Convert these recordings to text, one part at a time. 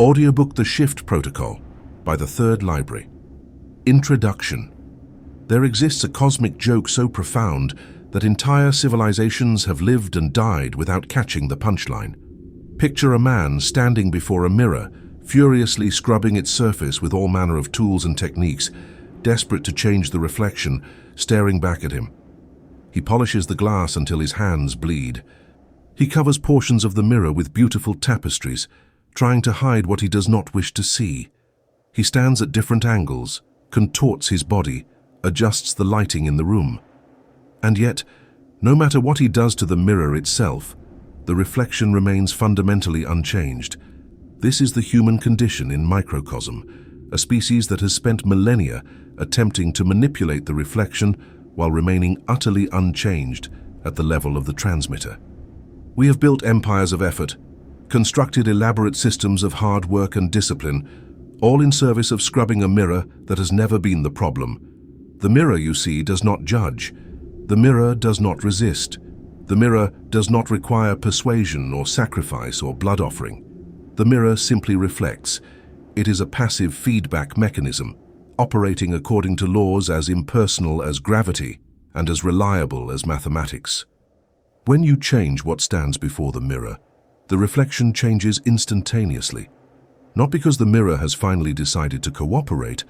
Audiobook The Shift Protocol by the Third Library. Introduction. There exists a cosmic joke so profound that entire civilizations have lived and died without catching the punchline. Picture a man standing before a mirror, furiously scrubbing its surface with all manner of tools and techniques, desperate to change the reflection, staring back at him. He polishes the glass until his hands bleed. He covers portions of the mirror with beautiful tapestries, trying to hide what he does not wish to see. He stands at different angles, contorts his body, adjusts the lighting in the room. And yet, no matter what he does to the mirror itself, the reflection remains fundamentally unchanged. This is the human condition in microcosm, a species that has spent millennia attempting to manipulate the reflection while remaining utterly unchanged at the level of the transmitter. We have built empires of effort, constructed elaborate systems of hard work and discipline, all in service of scrubbing a mirror that has never been the problem. The mirror, you see, does not judge. The mirror does not resist. The mirror does not require persuasion or sacrifice or blood offering. The mirror simply reflects. It is a passive feedback mechanism, operating according to laws as impersonal as gravity and as reliable as mathematics. When you change what stands before the mirror, the reflection changes instantaneously, not because the mirror has finally decided to cooperate,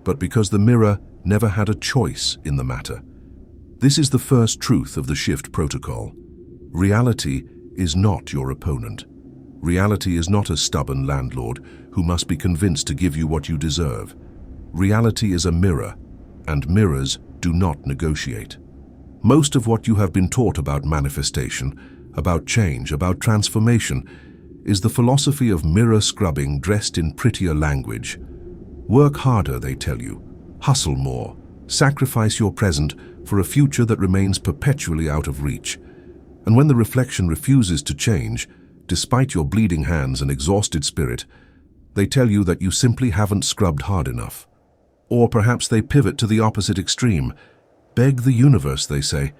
but because the mirror never had a choice in the matter. This is the first truth of the Shift Protocol. Reality is not your opponent. Reality is not a stubborn landlord who must be convinced to give you what you deserve. Reality is a mirror, and mirrors do not negotiate. Most of what you have been taught about manifestation, about change, about transformation, is the philosophy of mirror scrubbing dressed in prettier language. Work harder, they tell you. Hustle more. Sacrifice your present for a future that remains perpetually out of reach. And when the reflection refuses to change, despite your bleeding hands and exhausted spirit, they tell you that you simply haven't scrubbed hard enough. Or perhaps they pivot to the opposite extreme. Beg the universe, they say.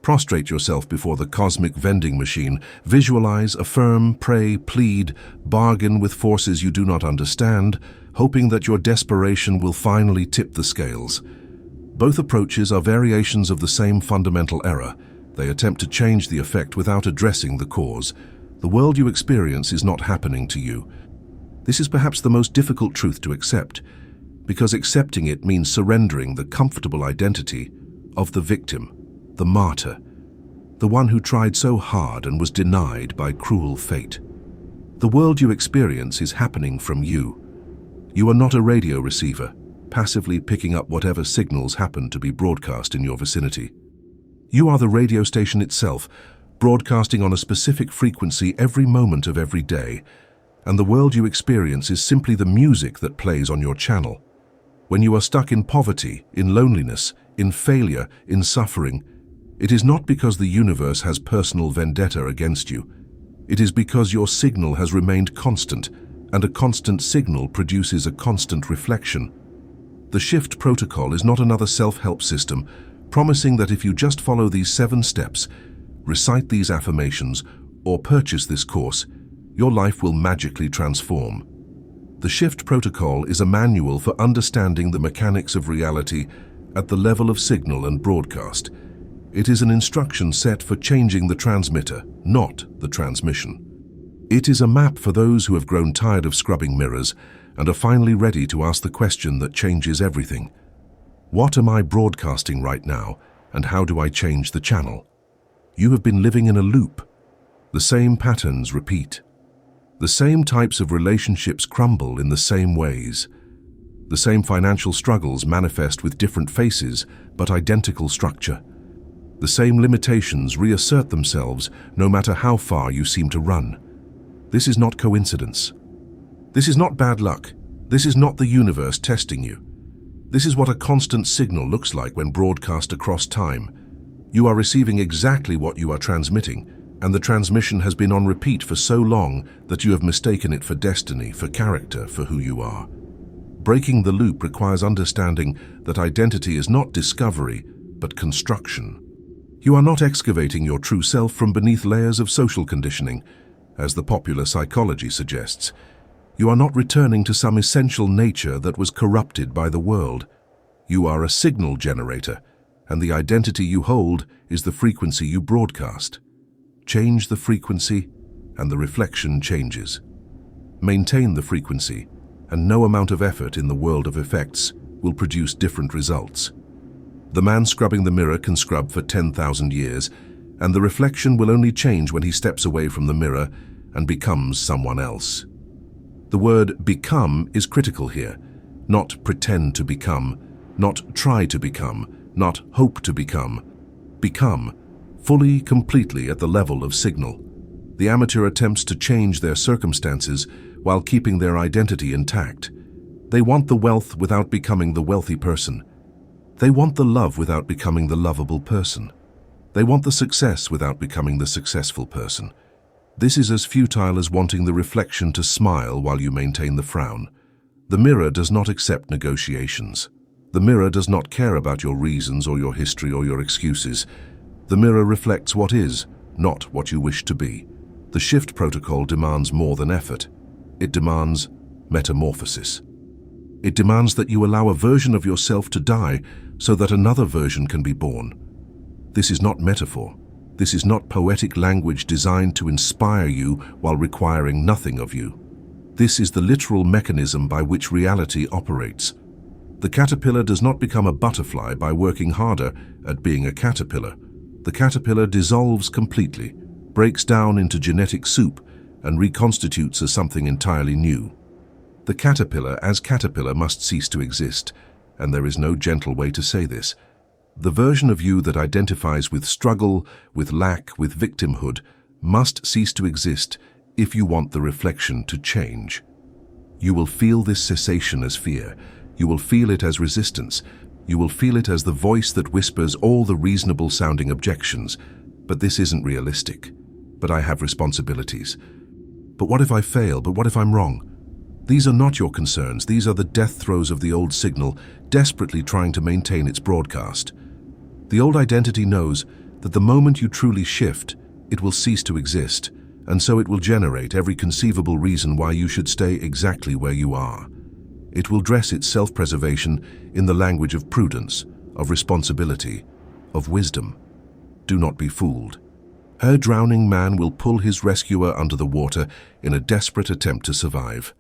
Prostrate yourself before the cosmic vending machine. Visualize, affirm, pray, plead, bargain with forces you do not understand, hoping that your desperation will finally tip the scales. Both approaches are variations of the same fundamental error. They attempt to change the effect without addressing the cause. The world you experience is not happening to you. This is perhaps the most difficult truth to accept, because accepting it means surrendering the comfortable identity of the victim, the martyr, the one who tried so hard and was denied by cruel fate. The world you experience is happening from you. You are not a radio receiver, passively picking up whatever signals happen to be broadcast in your vicinity. You are the radio station itself, broadcasting on a specific frequency every moment of every day, and the world you experience is simply the music that plays on your channel. When you are stuck in poverty, in loneliness, in failure, in suffering, it is not because the universe has personal vendetta against you. It is because your signal has remained constant, and a constant signal produces a constant reflection. The Shift Protocol is not another self-help system promising that if you just follow these 7 steps, recite these affirmations, or purchase this course, your life will magically transform. The Shift Protocol is a manual for understanding the mechanics of reality at the level of signal and broadcast. It is an instruction set for changing the transmitter, not the transmission. It is a map for those who have grown tired of scrubbing mirrors and are finally ready to ask the question that changes everything. What am I broadcasting right now, and how do I change the channel? You have been living in a loop. The same patterns repeat. The same types of relationships crumble in the same ways. The same financial struggles manifest with different faces but identical structure. The same limitations reassert themselves no matter how far you seem to run. This is not coincidence. This is not bad luck. This is not the universe testing you. This is what a constant signal looks like when broadcast across time. You are receiving exactly what you are transmitting, and the transmission has been on repeat for so long that you have mistaken it for destiny, for character, for who you are. Breaking the loop requires understanding that identity is not discovery, but construction. You are not excavating your true self from beneath layers of social conditioning, as the popular psychology suggests. You are not returning to some essential nature that was corrupted by the world. You are a signal generator, and the identity you hold is the frequency you broadcast. Change the frequency, and the reflection changes. Maintain the frequency, and no amount of effort in the world of effects will produce different results. The man scrubbing the mirror can scrub for 10,000 years, and the reflection will only change when he steps away from the mirror and becomes someone else. The word become is critical here. Not pretend to become, not try to become, not hope to become. Become, fully, completely at the level of signal. The amateur attempts to change their circumstances while keeping their identity intact. They want the wealth without becoming the wealthy person. They want the love without becoming the lovable person. They want the success without becoming the successful person. This is as futile as wanting the reflection to smile while you maintain the frown. The mirror does not accept negotiations. The mirror does not care about your reasons or your history or your excuses. The mirror reflects what is, not what you wish to be. The shift protocol demands more than effort. It demands metamorphosis. It demands that you allow a version of yourself to die so that another version can be born. This is not metaphor. This is not poetic language designed to inspire you while requiring nothing of you. This is the literal mechanism by which reality operates. The caterpillar does not become a butterfly by working harder at being a caterpillar. The caterpillar dissolves completely, breaks down into genetic soup, and reconstitutes as something entirely new. The caterpillar as caterpillar must cease to exist, and there is no gentle way to say this. The version of you that identifies with struggle, with lack, with victimhood, must cease to exist if you want the reflection to change. You will feel this cessation as fear. You will feel it as resistance. You will feel it as the voice that whispers all the reasonable-sounding objections. But this isn't realistic. But I have responsibilities. But what if I fail? But what if I'm wrong? These are not your concerns. These are the death throes of the old signal, desperately trying to maintain its broadcast. The old identity knows that the moment you truly shift, it will cease to exist, and so it will generate every conceivable reason why you should stay exactly where you are. It will dress its self-preservation in the language of prudence, of responsibility, of wisdom. Do not be fooled. A drowning man will pull his rescuer under the water in a desperate attempt to survive.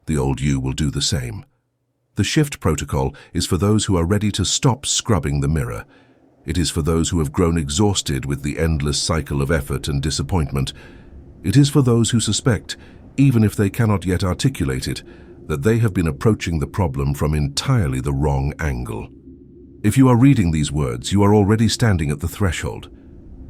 The old you will do the same. The shift protocol is for those who are ready to stop scrubbing the mirror. It is for those who have grown exhausted with the endless cycle of effort and disappointment. It is for those who suspect, even if they cannot yet articulate it, that they have been approaching the problem from entirely the wrong angle. If you are reading these words, you are already standing at the threshold.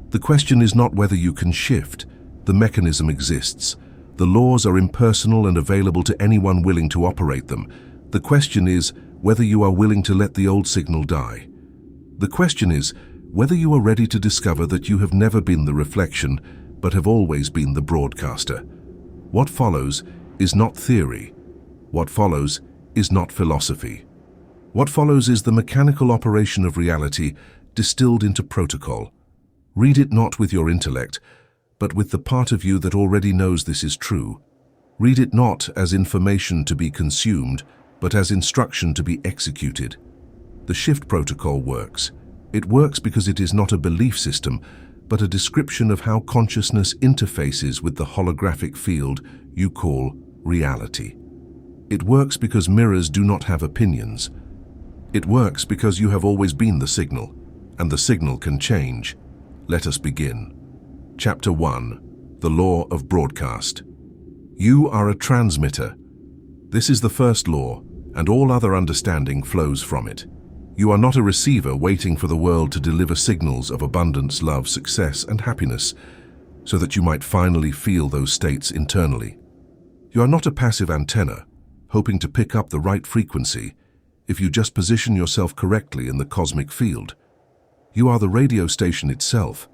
The question is not whether you can shift. The mechanism exists. The laws are impersonal and available to anyone willing to operate them. The question is whether you are willing to let the old signal die. The question is whether you are ready to discover that you have never been the reflection, but have always been the broadcaster. What follows is not theory. What follows is not philosophy. What follows is the mechanical operation of reality distilled into protocol. Read it not with your intellect, but with the part of you that already knows this is true. Read it not as information to be consumed, but as instruction to be executed. The shift protocol works. It works because it is not a belief system, but a description of how consciousness interfaces with the holographic field you call reality. It works because mirrors do not have opinions. It works because you have always been the signal, and the signal can change. Let us begin. Chapter 1. The Law of Broadcast. You are a transmitter. This is the first law, and all other understanding flows from it. You are not a receiver waiting for the world to deliver signals of abundance, love, success, and happiness, so that you might finally feel those states internally. You are not a passive antenna, hoping to pick up the right frequency if you just position yourself correctly in the cosmic field. You are the radio station itself,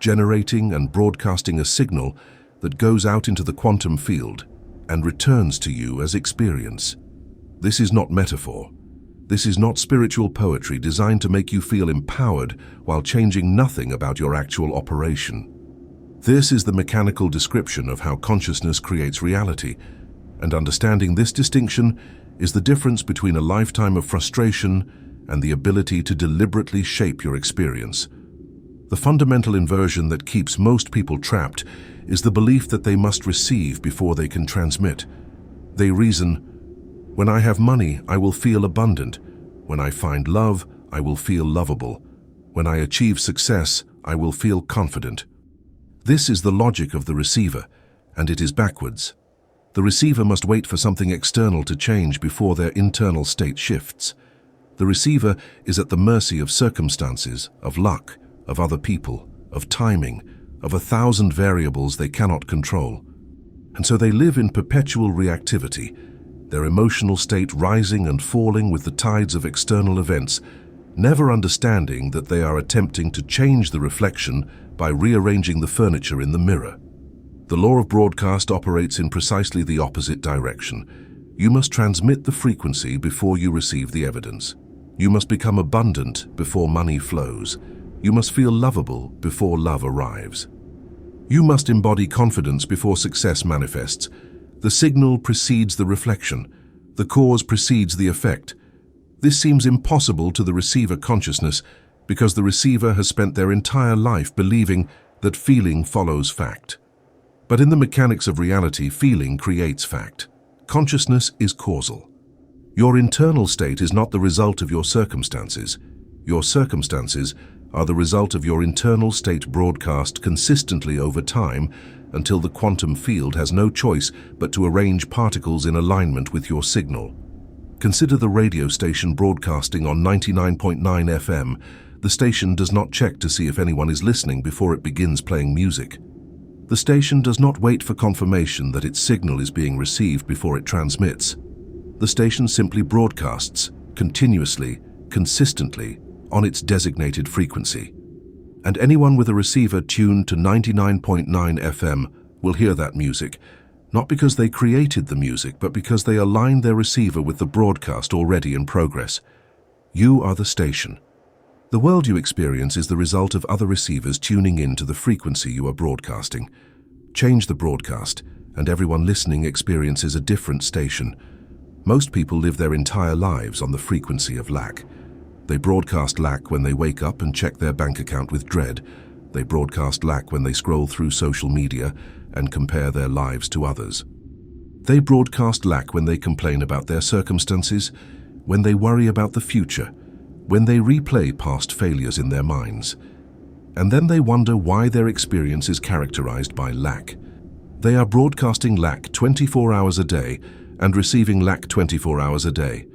generating and broadcasting a signal that goes out into the quantum field and returns to you as experience. This is not metaphor. This is not spiritual poetry designed to make you feel empowered while changing nothing about your actual operation. This is the mechanical description of how consciousness creates reality, And understanding this distinction is the difference between a lifetime of frustration and the ability to deliberately shape your experience. The fundamental inversion that keeps most people trapped is the belief that they must receive before they can transmit. They reason, when I have money, I will feel abundant. When I find love, I will feel lovable. When I achieve success, I will feel confident. This is the logic of the receiver, and it is backwards. The receiver must wait for something external to change before their internal state shifts. The receiver is at the mercy of circumstances, of luck, of other people, of timing, of 1,000 variables they cannot control. And so they live in perpetual reactivity, their emotional state rising and falling with the tides of external events, never understanding that they are attempting to change the reflection by rearranging the furniture in the mirror. The law of broadcast operates in precisely the opposite direction. You must transmit the frequency before you receive the evidence. You must become abundant before money flows. You must feel lovable before love arrives. You must embody confidence before success manifests. The signal precedes the reflection. The cause precedes the effect. This seems impossible to the receiver consciousness because the receiver has spent their entire life believing that feeling follows fact. But in the mechanics of reality, feeling creates fact. Consciousness is causal. Your internal state is not the result of your circumstances. Your circumstances are the result of your internal state broadcast consistently over time until the quantum field has no choice but to arrange particles in alignment with your signal. Consider the radio station broadcasting on 99.9 FM. The station does not check to see if anyone is listening before it begins playing music. The station does not wait for confirmation that its signal is being received before it transmits. The station simply broadcasts, continuously, consistently, on its designated frequency. And anyone with a receiver tuned to 99.9 FM will hear that music, not because they created the music, but because they aligned their receiver with the broadcast already in progress. You are the station. The world you experience is the result of other receivers tuning in to the frequency you are broadcasting. Change the broadcast, and everyone listening experiences a different station. Most people live their entire lives on the frequency of lack. They broadcast lack when they wake up and check their bank account with dread. They broadcast lack when they scroll through social media and compare their lives to others. They broadcast lack when they complain about their circumstances, when they worry about the future, when they replay past failures in their minds. And then they wonder why their experience is characterized by lack. They are broadcasting lack 24 hours a day and receiving lack 24 hours a day.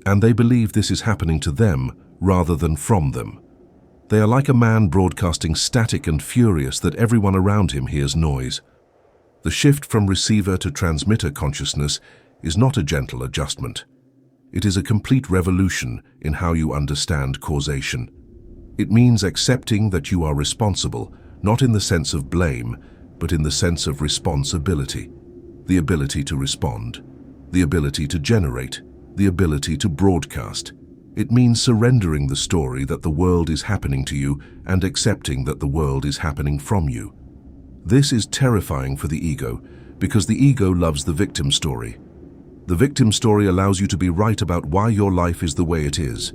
And they believe this is happening to them rather than from them. They are like a man broadcasting static and furious that everyone around him hears noise. The shift from receiver to transmitter consciousness is not a gentle adjustment. It is a complete revolution in how you understand causation. It means accepting that you are responsible, not in the sense of blame, but in the sense of responsibility. The ability to respond, the ability to generate, the ability to broadcast. It means surrendering the story that the world is happening to you and accepting that the world is happening from you. This is terrifying for the ego, because the ego loves the victim story. The victim story allows you to be right about why your life is the way it is.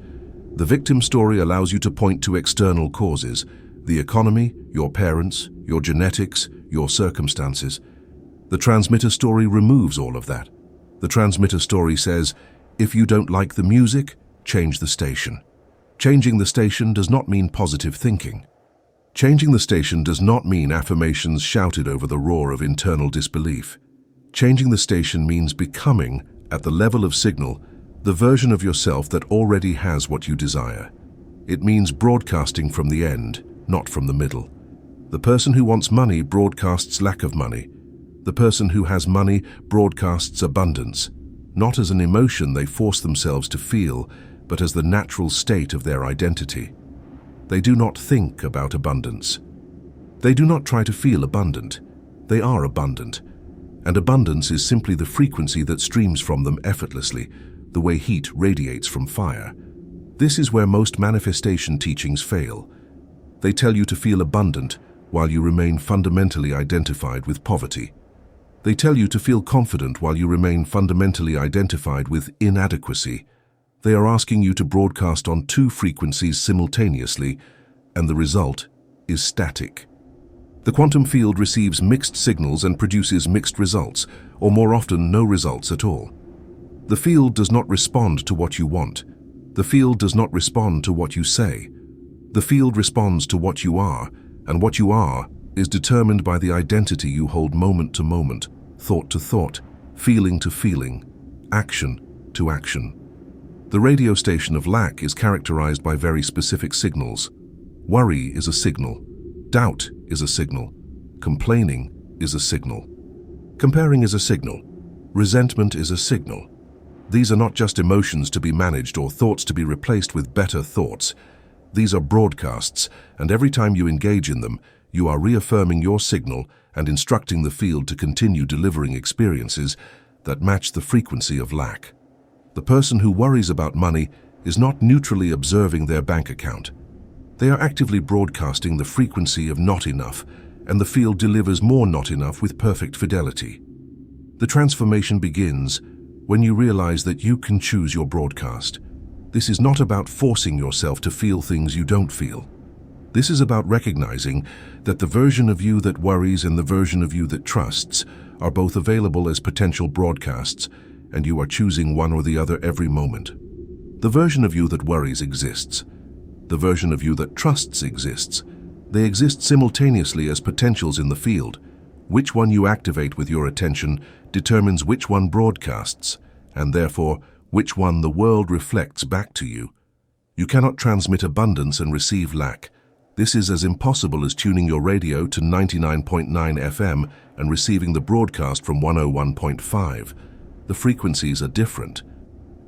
The victim story allows you to point to external causes, the economy, your parents, your genetics, your circumstances. The transmitter story removes all of that. The transmitter story says, if you don't like the music, change the station. Changing the station does not mean positive thinking. Changing the station does not mean affirmations shouted over the roar of internal disbelief. Changing the station means becoming, at the level of signal, the version of yourself that already has what you desire. It means broadcasting from the end, not from the middle. The person who wants money broadcasts lack of money. The person who has money broadcasts abundance, not as an emotion they force themselves to feel, but as the natural state of their identity. They do not think about abundance. They do not try to feel abundant. They are abundant. And abundance is simply the frequency that streams from them effortlessly, the way heat radiates from fire. This is where most manifestation teachings fail. They tell you to feel abundant while you remain fundamentally identified with poverty. They tell you to feel confident while you remain fundamentally identified with inadequacy. They are asking you to broadcast on two frequencies simultaneously, and the result is static. The quantum field receives mixed signals and produces mixed results, or more often no results at all. The field does not respond to what you want. The field does not respond to what you say. The field responds to what you are, and what you are is determined by the identity you hold moment to moment, thought to thought, feeling to feeling, action to action. The radio station of lack is characterized by very specific signals. Worry is a signal. Doubt is a signal. Complaining is a signal. Comparing is a signal. Resentment is a signal. These are not just emotions to be managed or thoughts to be replaced with better thoughts. These are broadcasts, and every time you engage in them, you are reaffirming your signal and instructing the field to continue delivering experiences that match the frequency of lack. The person who worries about money is not neutrally observing their bank account. They are actively broadcasting the frequency of not enough, and the field delivers more not enough with perfect fidelity. The transformation begins when you realize that you can choose your broadcast. This is not about forcing yourself to feel things you don't feel. This is about recognizing that the version of you that worries and the version of you that trusts are both available as potential broadcasts, and you are choosing one or the other every moment. The version of you that worries exists. The version of you that trusts exists. They exist simultaneously as potentials in the field. Which one you activate with your attention determines which one broadcasts, and therefore which one the world reflects back to you. You cannot transmit abundance and receive lack. This is as impossible as tuning your radio to 99.9 FM and receiving the broadcast from 101.5. The frequencies are different.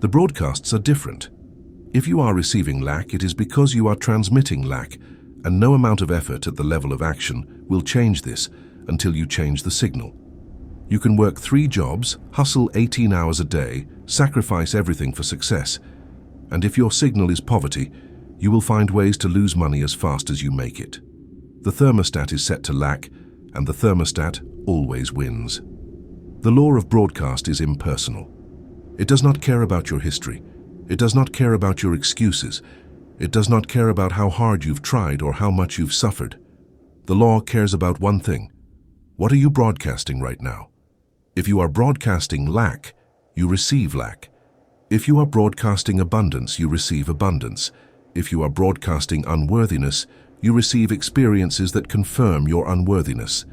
The broadcasts are different. If you are receiving lack, it is because you are transmitting lack, and no amount of effort at the level of action will change this until you change the signal. You can work 3 jobs, hustle 18 hours a day, sacrifice everything for success, and if your signal is poverty, you will find ways to lose money as fast as you make it. The thermostat is set to lack, and the thermostat always wins. The law of broadcast is impersonal. It does not care about your history. It does not care about your excuses. It does not care about how hard you've tried or how much you've suffered. The law cares about one thing. What are you broadcasting right now? If you are broadcasting lack, you receive lack. If you are broadcasting abundance, you receive abundance. If you are broadcasting unworthiness, you receive experiences that confirm your unworthiness.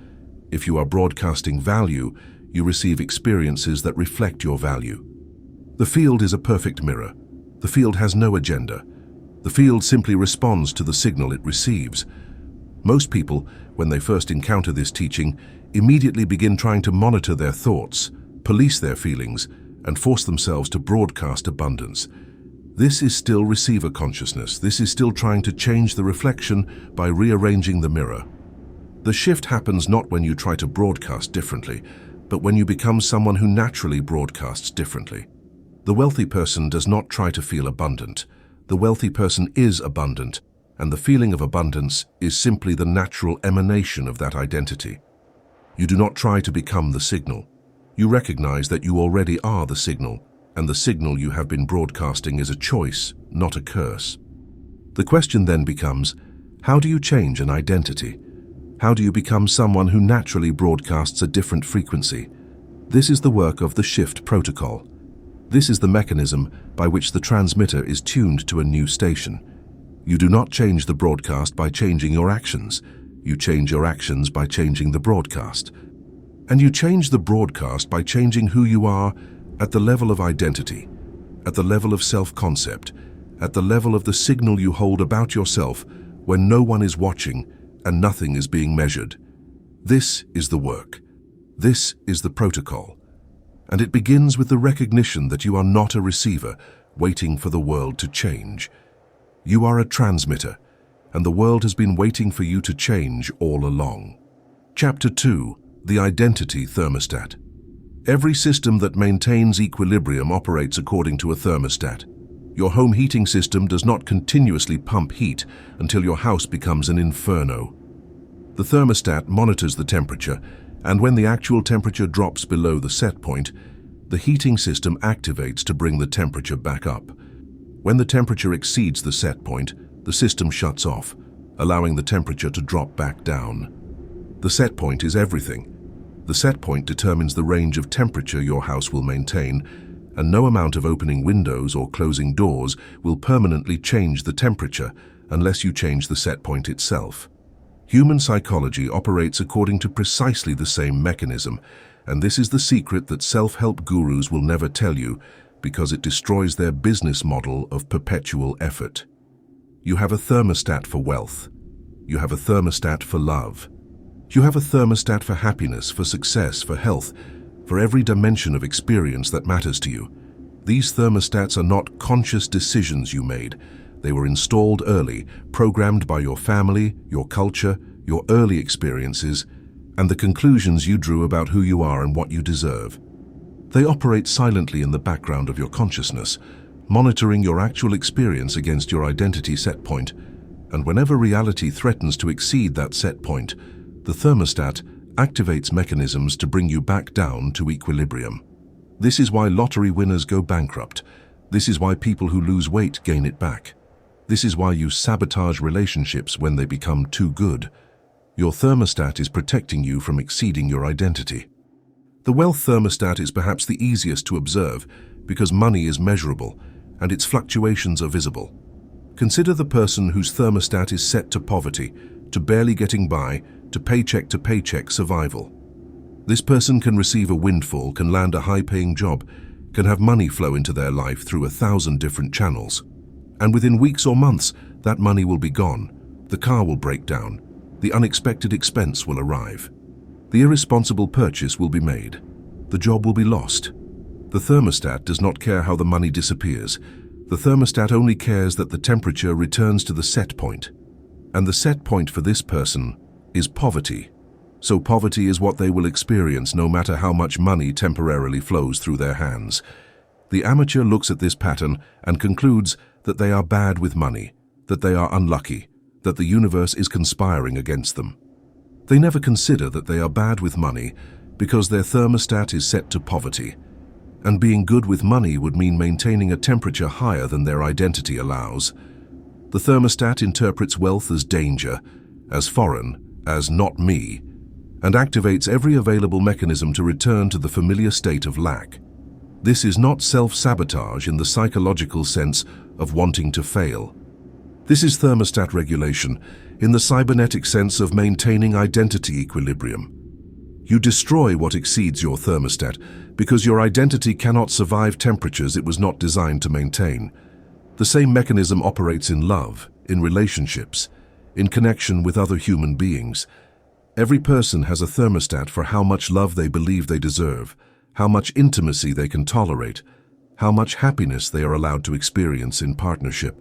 If you are broadcasting value, you receive experiences that reflect your value. The field is a perfect mirror. The field has no agenda. The field simply responds to the signal it receives. Most people, when they first encounter this teaching, immediately begin trying to monitor their thoughts, police their feelings, and force themselves to broadcast abundance. This is still receiver consciousness. This is still trying to change the reflection by rearranging the mirror. The shift happens not when you try to broadcast differently, but when you become someone who naturally broadcasts differently. The wealthy person does not try to feel abundant. The wealthy person is abundant, and the feeling of abundance is simply the natural emanation of that identity. You do not try to become the signal. You recognize that you already are the signal, and the signal you have been broadcasting is a choice, not a curse. The question then becomes, how do you change an identity? How do you become someone who naturally broadcasts a different frequency? This is the work of the shift protocol. This is the mechanism by which the transmitter is tuned to a new station. You do not change the broadcast by changing your actions. You change your actions by changing the broadcast. And you change the broadcast by changing who you are at the level of identity, at the level of self-concept, at the level of the signal you hold about yourself when no one is watching and nothing is being measured. This is the work. This is the protocol. And it begins with the recognition that you are not a receiver waiting for the world to change. You are a transmitter, and the world has been waiting for you to change all along. Chapter 2. The Identity Thermostat. Every system that maintains equilibrium operates according to a thermostat. Your home heating system does not continuously pump heat until your house becomes an inferno. The thermostat monitors the temperature, And when the actual temperature drops below the set point, the heating system activates to bring the temperature back up. When the temperature exceeds the set point, the system shuts off, allowing the temperature to drop back down. The set point is everything. The set point determines the range of temperature your house will maintain, and no amount of opening windows or closing doors will permanently change the temperature unless you change the set point itself. Human psychology operates according to precisely the same mechanism, and this is the secret that self-help gurus will never tell you because it destroys their business model of perpetual effort. You have a thermostat for wealth. You have a thermostat for love. You have a thermostat for happiness, for success, for health, for every dimension of experience that matters to you. These thermostats are not conscious decisions you made. They were installed early, programmed by your family, your culture, your early experiences, and the conclusions you drew about who you are and what you deserve. They operate silently in the background of your consciousness, monitoring your actual experience against your identity set point, and whenever reality threatens to exceed that set point, the thermostat activates mechanisms to bring you back down to equilibrium. This is why lottery winners go bankrupt. This is why people who lose weight gain it back. This is why you sabotage relationships when they become too good. Your thermostat is protecting you from exceeding your identity. The wealth thermostat is perhaps the easiest to observe because money is measurable and its fluctuations are visible. Consider the person whose thermostat is set to poverty, to barely getting by, to paycheck survival. This person can receive a windfall, can land a high-paying job, can have money flow into their life through 1,000 different channels. And within weeks or months, that money will be gone. The car will break down. The unexpected expense will arrive. The irresponsible purchase will be made. The job will be lost. The thermostat does not care how the money disappears. The thermostat only cares that the temperature returns to the set point. And the set point for this person is poverty. So poverty is what they will experience no matter how much money temporarily flows through their hands. The amateur looks at this pattern and concludes that they are bad with money, that they are unlucky, that the universe is conspiring against them. They never consider that they are bad with money because their thermostat is set to poverty, and being good with money would mean maintaining a temperature higher than their identity allows. The thermostat interprets wealth as danger, as foreign, as not me, and activates every available mechanism to return to the familiar state of lack. This is not self-sabotage in the psychological sense of wanting to fail. This is thermostat regulation in the cybernetic sense of maintaining identity equilibrium. You destroy what exceeds your thermostat because your identity cannot survive temperatures it was not designed to maintain. The same mechanism operates in love, in relationships, in connection with other human beings. Every person has a thermostat for how much love they believe they deserve, how much intimacy they can tolerate, how much happiness they are allowed to experience in partnership.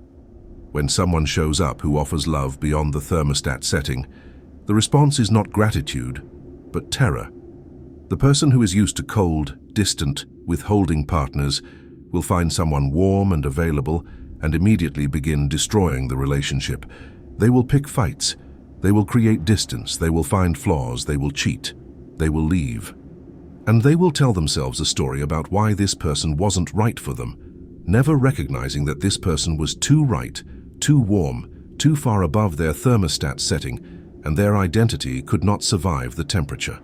When someone shows up who offers love beyond the thermostat setting, the response is not gratitude, but terror. The person who is used to cold, distant, withholding partners will find someone warm and available and immediately begin destroying the relationship. They will pick fights. They will create distance. They will find flaws. They will cheat. They will leave. And they will tell themselves a story about why this person wasn't right for them, never recognizing that this person was too right, too warm, too far above their thermostat setting, and their identity could not survive the temperature.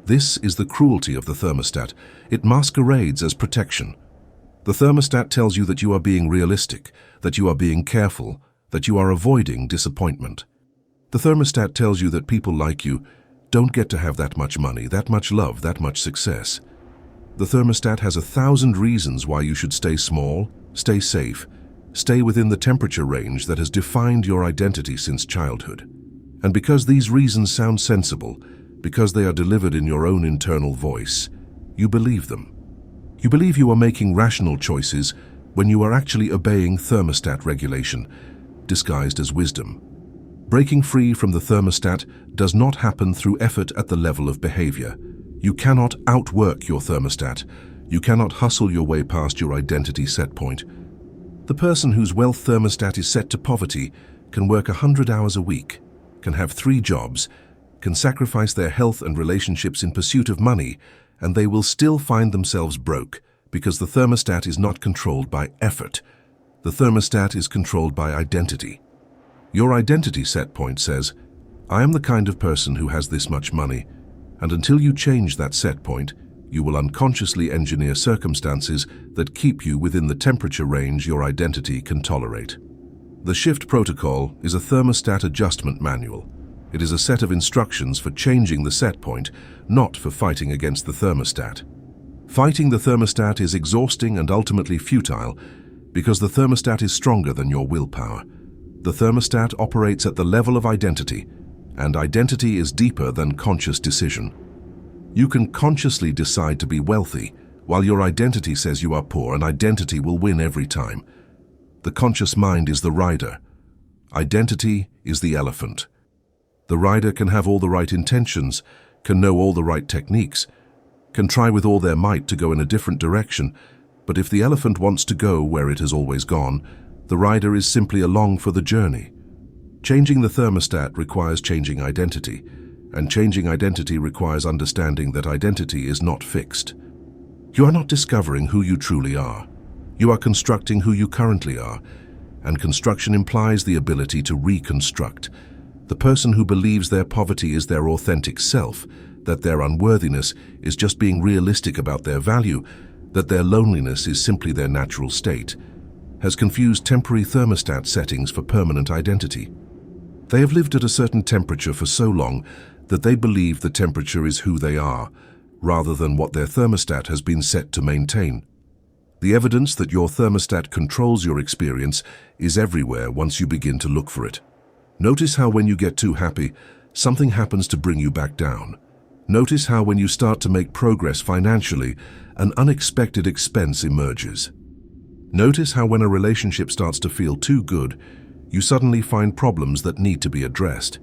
This is the cruelty of the thermostat. It masquerades as protection. The thermostat tells you that you are being realistic, that you are being careful, that you are avoiding disappointment. The thermostat tells you that people like you don't get to have that much money, that much love, that much success. The thermostat has 1,000 reasons why you should stay small, stay safe, stay within the temperature range that has defined your identity since childhood. And because these reasons sound sensible, because they are delivered in your own internal voice, you believe them. You believe you are making rational choices when you are actually obeying thermostat regulation, disguised as wisdom. Breaking free from the thermostat does not happen through effort at the level of behavior. You cannot outwork your thermostat. You cannot hustle your way past your identity set point. The person whose wealth thermostat is set to poverty can work 100 hours a week, can have 3 jobs, can sacrifice their health and relationships in pursuit of money, and they will still find themselves broke because the thermostat is not controlled by effort. The thermostat is controlled by identity. Your identity set point says, I am the kind of person who has this much money, and until you change that set point, you will unconsciously engineer circumstances that keep you within the temperature range your identity can tolerate. The shift protocol is a thermostat adjustment manual. It is a set of instructions for changing the set point, not for fighting against the thermostat. Fighting the thermostat is exhausting and ultimately futile because the thermostat is stronger than your willpower. The thermostat operates at the level of identity, and identity is deeper than conscious decision. You can consciously decide to be wealthy, while your identity says you are poor, and identity will win every time. The conscious mind is the rider. Identity is the elephant. The rider can have all the right intentions, can know all the right techniques, can try with all their might to go in a different direction, but if the elephant wants to go where it has always gone, the rider is simply along for the journey. Changing the thermostat requires changing identity, and changing identity requires understanding that identity is not fixed. You are not discovering who you truly are. You are constructing who you currently are, and construction implies the ability to reconstruct. The person who believes their poverty is their authentic self, that their unworthiness is just being realistic about their value, that their loneliness is simply their natural state, has confused temporary thermostat settings for permanent identity. They have lived at a certain temperature for so long that they believe the temperature is who they are, rather than what their thermostat has been set to maintain. The evidence that your thermostat controls your experience is everywhere once you begin to look for it. Notice how when you get too happy, something happens to bring you back down. Notice how when you start to make progress financially, an unexpected expense emerges. Notice how when a relationship starts to feel too good, you suddenly find problems that need to be addressed.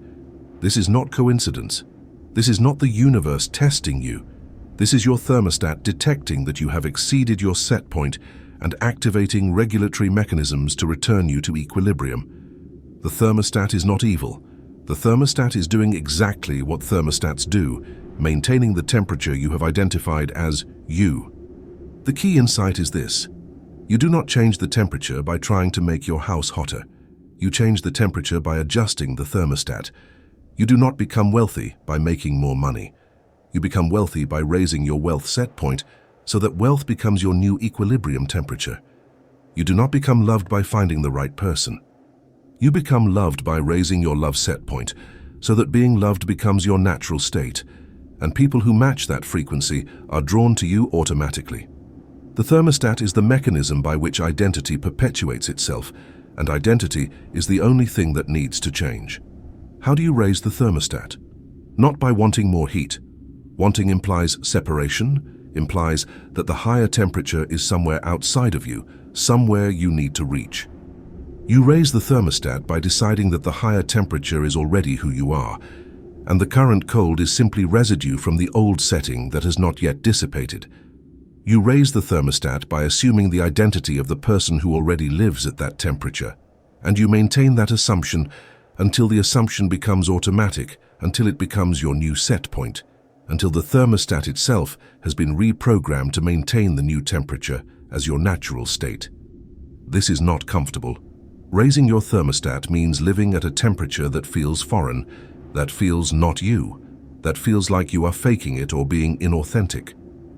This is not coincidence. This is not the universe testing you. This is your thermostat detecting that you have exceeded your set point and activating regulatory mechanisms to return you to equilibrium. The thermostat is not evil. The thermostat is doing exactly what thermostats do, maintaining the temperature you have identified as you. The key insight is this: you do not change the temperature by trying to make your house hotter. You change the temperature by adjusting the thermostat. You do not become wealthy by making more money. You become wealthy by raising your wealth set point so that wealth becomes your new equilibrium temperature. You do not become loved by finding the right person. You become loved by raising your love set point so that being loved becomes your natural state, and people who match that frequency are drawn to you automatically. The thermostat is the mechanism by which identity perpetuates itself, and identity is the only thing that needs to change. How do you raise the thermostat? Not by wanting more heat. Wanting implies separation, implies that the higher temperature is somewhere outside of you, somewhere you need to reach. You raise the thermostat by deciding that the higher temperature is already who you are, and the current cold is simply residue from the old setting that has not yet dissipated. You raise the thermostat by assuming the identity of the person who already lives at that temperature, and you maintain that assumption until the assumption becomes automatic, until it becomes your new set point, until the thermostat itself has been reprogrammed to maintain the new temperature as your natural state. This is not comfortable. Raising your thermostat means living at a temperature that feels foreign, that feels not you, that feels like you are faking it or being inauthentic.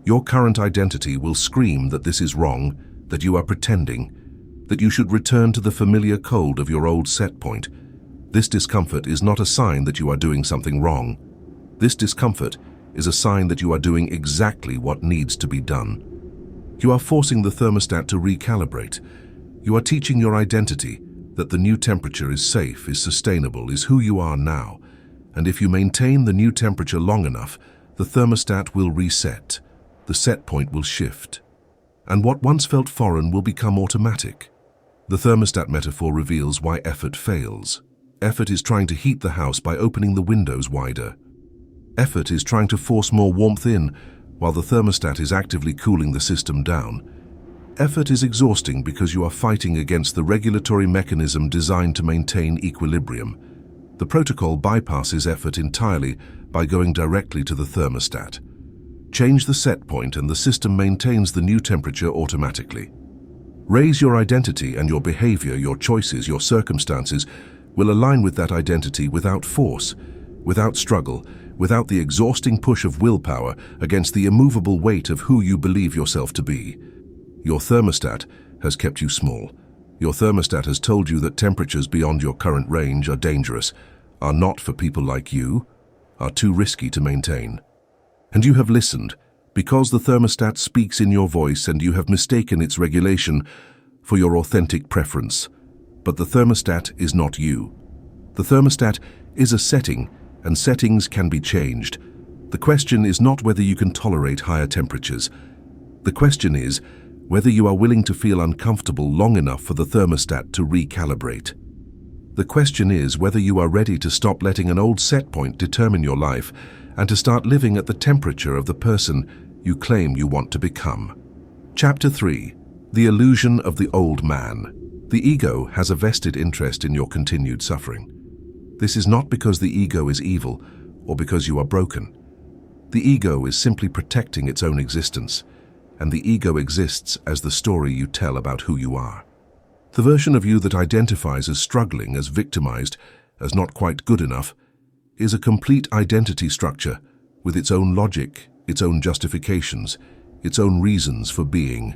Your current identity will scream that this is wrong, that you are pretending, that you should return to the familiar cold of your old set point. This discomfort is not a sign that you are doing something wrong. This discomfort is a sign that you are doing exactly what needs to be done. You are forcing the thermostat to recalibrate. You are teaching your identity that the new temperature is safe, is sustainable, is who you are now. And if you maintain the new temperature long enough, the thermostat will reset. The set point will shift. And what once felt foreign will become automatic. The thermostat metaphor reveals why effort fails. Effort is trying to heat the house by opening the windows wider. Effort is trying to force more warmth in, while the thermostat is actively cooling the system down. Effort is exhausting because you are fighting against the regulatory mechanism designed to maintain equilibrium. The protocol bypasses effort entirely by going directly to the thermostat. Change the set point and the system maintains the new temperature automatically. Raise your identity and your behavior, your choices, your circumstances will align with that identity without force, without struggle, without the exhausting push of willpower against the immovable weight of who you believe yourself to be. Your thermostat has kept you small. Your thermostat has told you that temperatures beyond your current range are dangerous, are not for people like you, are too risky to maintain. And you have listened, because the thermostat speaks in your voice and you have mistaken its regulation for your authentic preference. But the thermostat is not you. The thermostat is a setting, and settings can be changed. The question is not whether you can tolerate higher temperatures. The question is whether you are willing to feel uncomfortable long enough for the thermostat to recalibrate. The question is whether you are ready to stop letting an old set point determine your life and to start living at the temperature of the person you claim you want to become. Chapter 3. The Illusion of the Old Man. The ego has a vested interest in your continued suffering. This is not because the ego is evil or because you are broken. The ego is simply protecting its own existence, and the ego exists as the story you tell about who you are. The version of you that identifies as struggling, as victimized, as not quite good enough, is a complete identity structure with its own logic, its own justifications, its own reasons for being.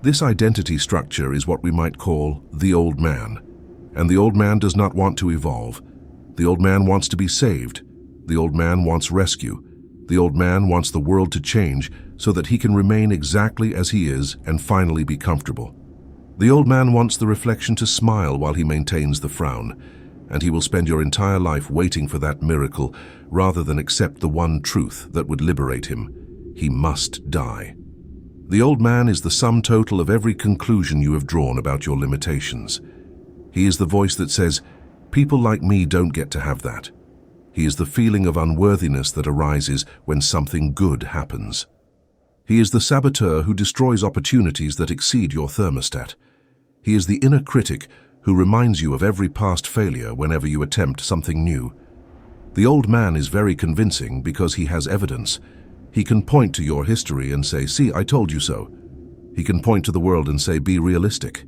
This identity structure is what we might call the old man, and the old man does not want to evolve. The old man wants to be saved. The old man wants rescue. The old man wants the world to change so that he can remain exactly as he is and finally be comfortable. The old man wants the reflection to smile while he maintains the frown, and he will spend your entire life waiting for that miracle rather than accept the one truth that would liberate him. He must die. The old man is the sum total of every conclusion you have drawn about your limitations. He is the voice that says, "People like me don't get to have that." He is the feeling of unworthiness that arises when something good happens. He is the saboteur who destroys opportunities that exceed your thermostat. He is the inner critic who reminds you of every past failure whenever you attempt something new. The old man is very convincing because he has evidence. He can point to your history and say, "See, I told you so." He can point to the world and say, "Be realistic."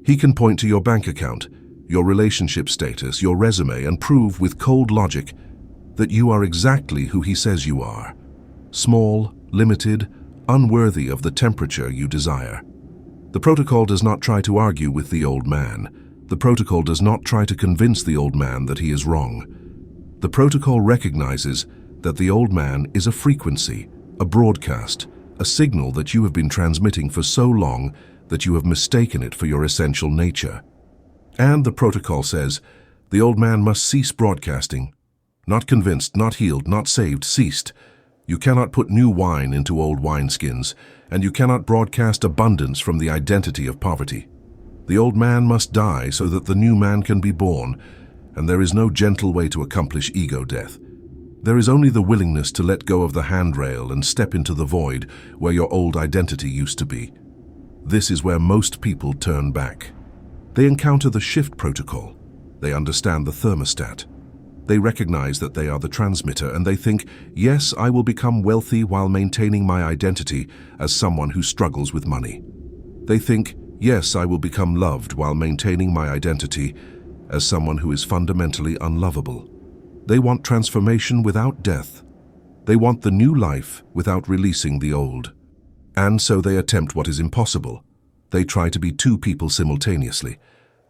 He can point to your bank account, your relationship status, your resume, and prove with cold logic that you are exactly who he says you are. Small, limited, unworthy of the temperature you desire. The protocol does not try to argue with the old man. The protocol does not try to convince the old man that he is wrong. The protocol recognizes that the old man is a frequency, a broadcast, a signal that you have been transmitting for so long that you have mistaken it for your essential nature. And the protocol says, the old man must cease broadcasting. Not convinced, not healed, not saved, ceased. You cannot put new wine into old wineskins, and you cannot broadcast abundance from the identity of poverty. The old man must die so that the new man can be born, and there is no gentle way to accomplish ego death. There is only the willingness to let go of the handrail and step into the void where your old identity used to be. This is where most people turn back. They encounter the shift protocol. They understand the thermostat. They recognize that they are the transmitter, and they think, yes, I will become wealthy while maintaining my identity as someone who struggles with money. They think, yes, I will become loved while maintaining my identity as someone who is fundamentally unlovable. They want transformation without death. They want the new life without releasing the old. And so they attempt what is impossible. They try to be two people simultaneously.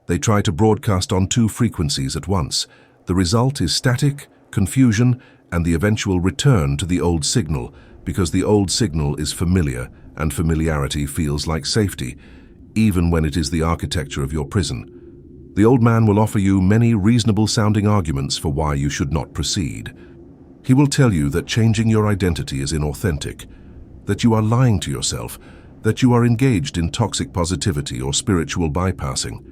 They try to broadcast on two frequencies at once. The result is static, confusion, and the eventual return to the old signal, because the old signal is familiar, and familiarity feels like safety, even when it is the architecture of your prison. The old man will offer you many reasonable-sounding arguments for why you should not proceed. He will tell you that changing your identity is inauthentic, that you are lying to yourself, that you are engaged in toxic positivity or spiritual bypassing.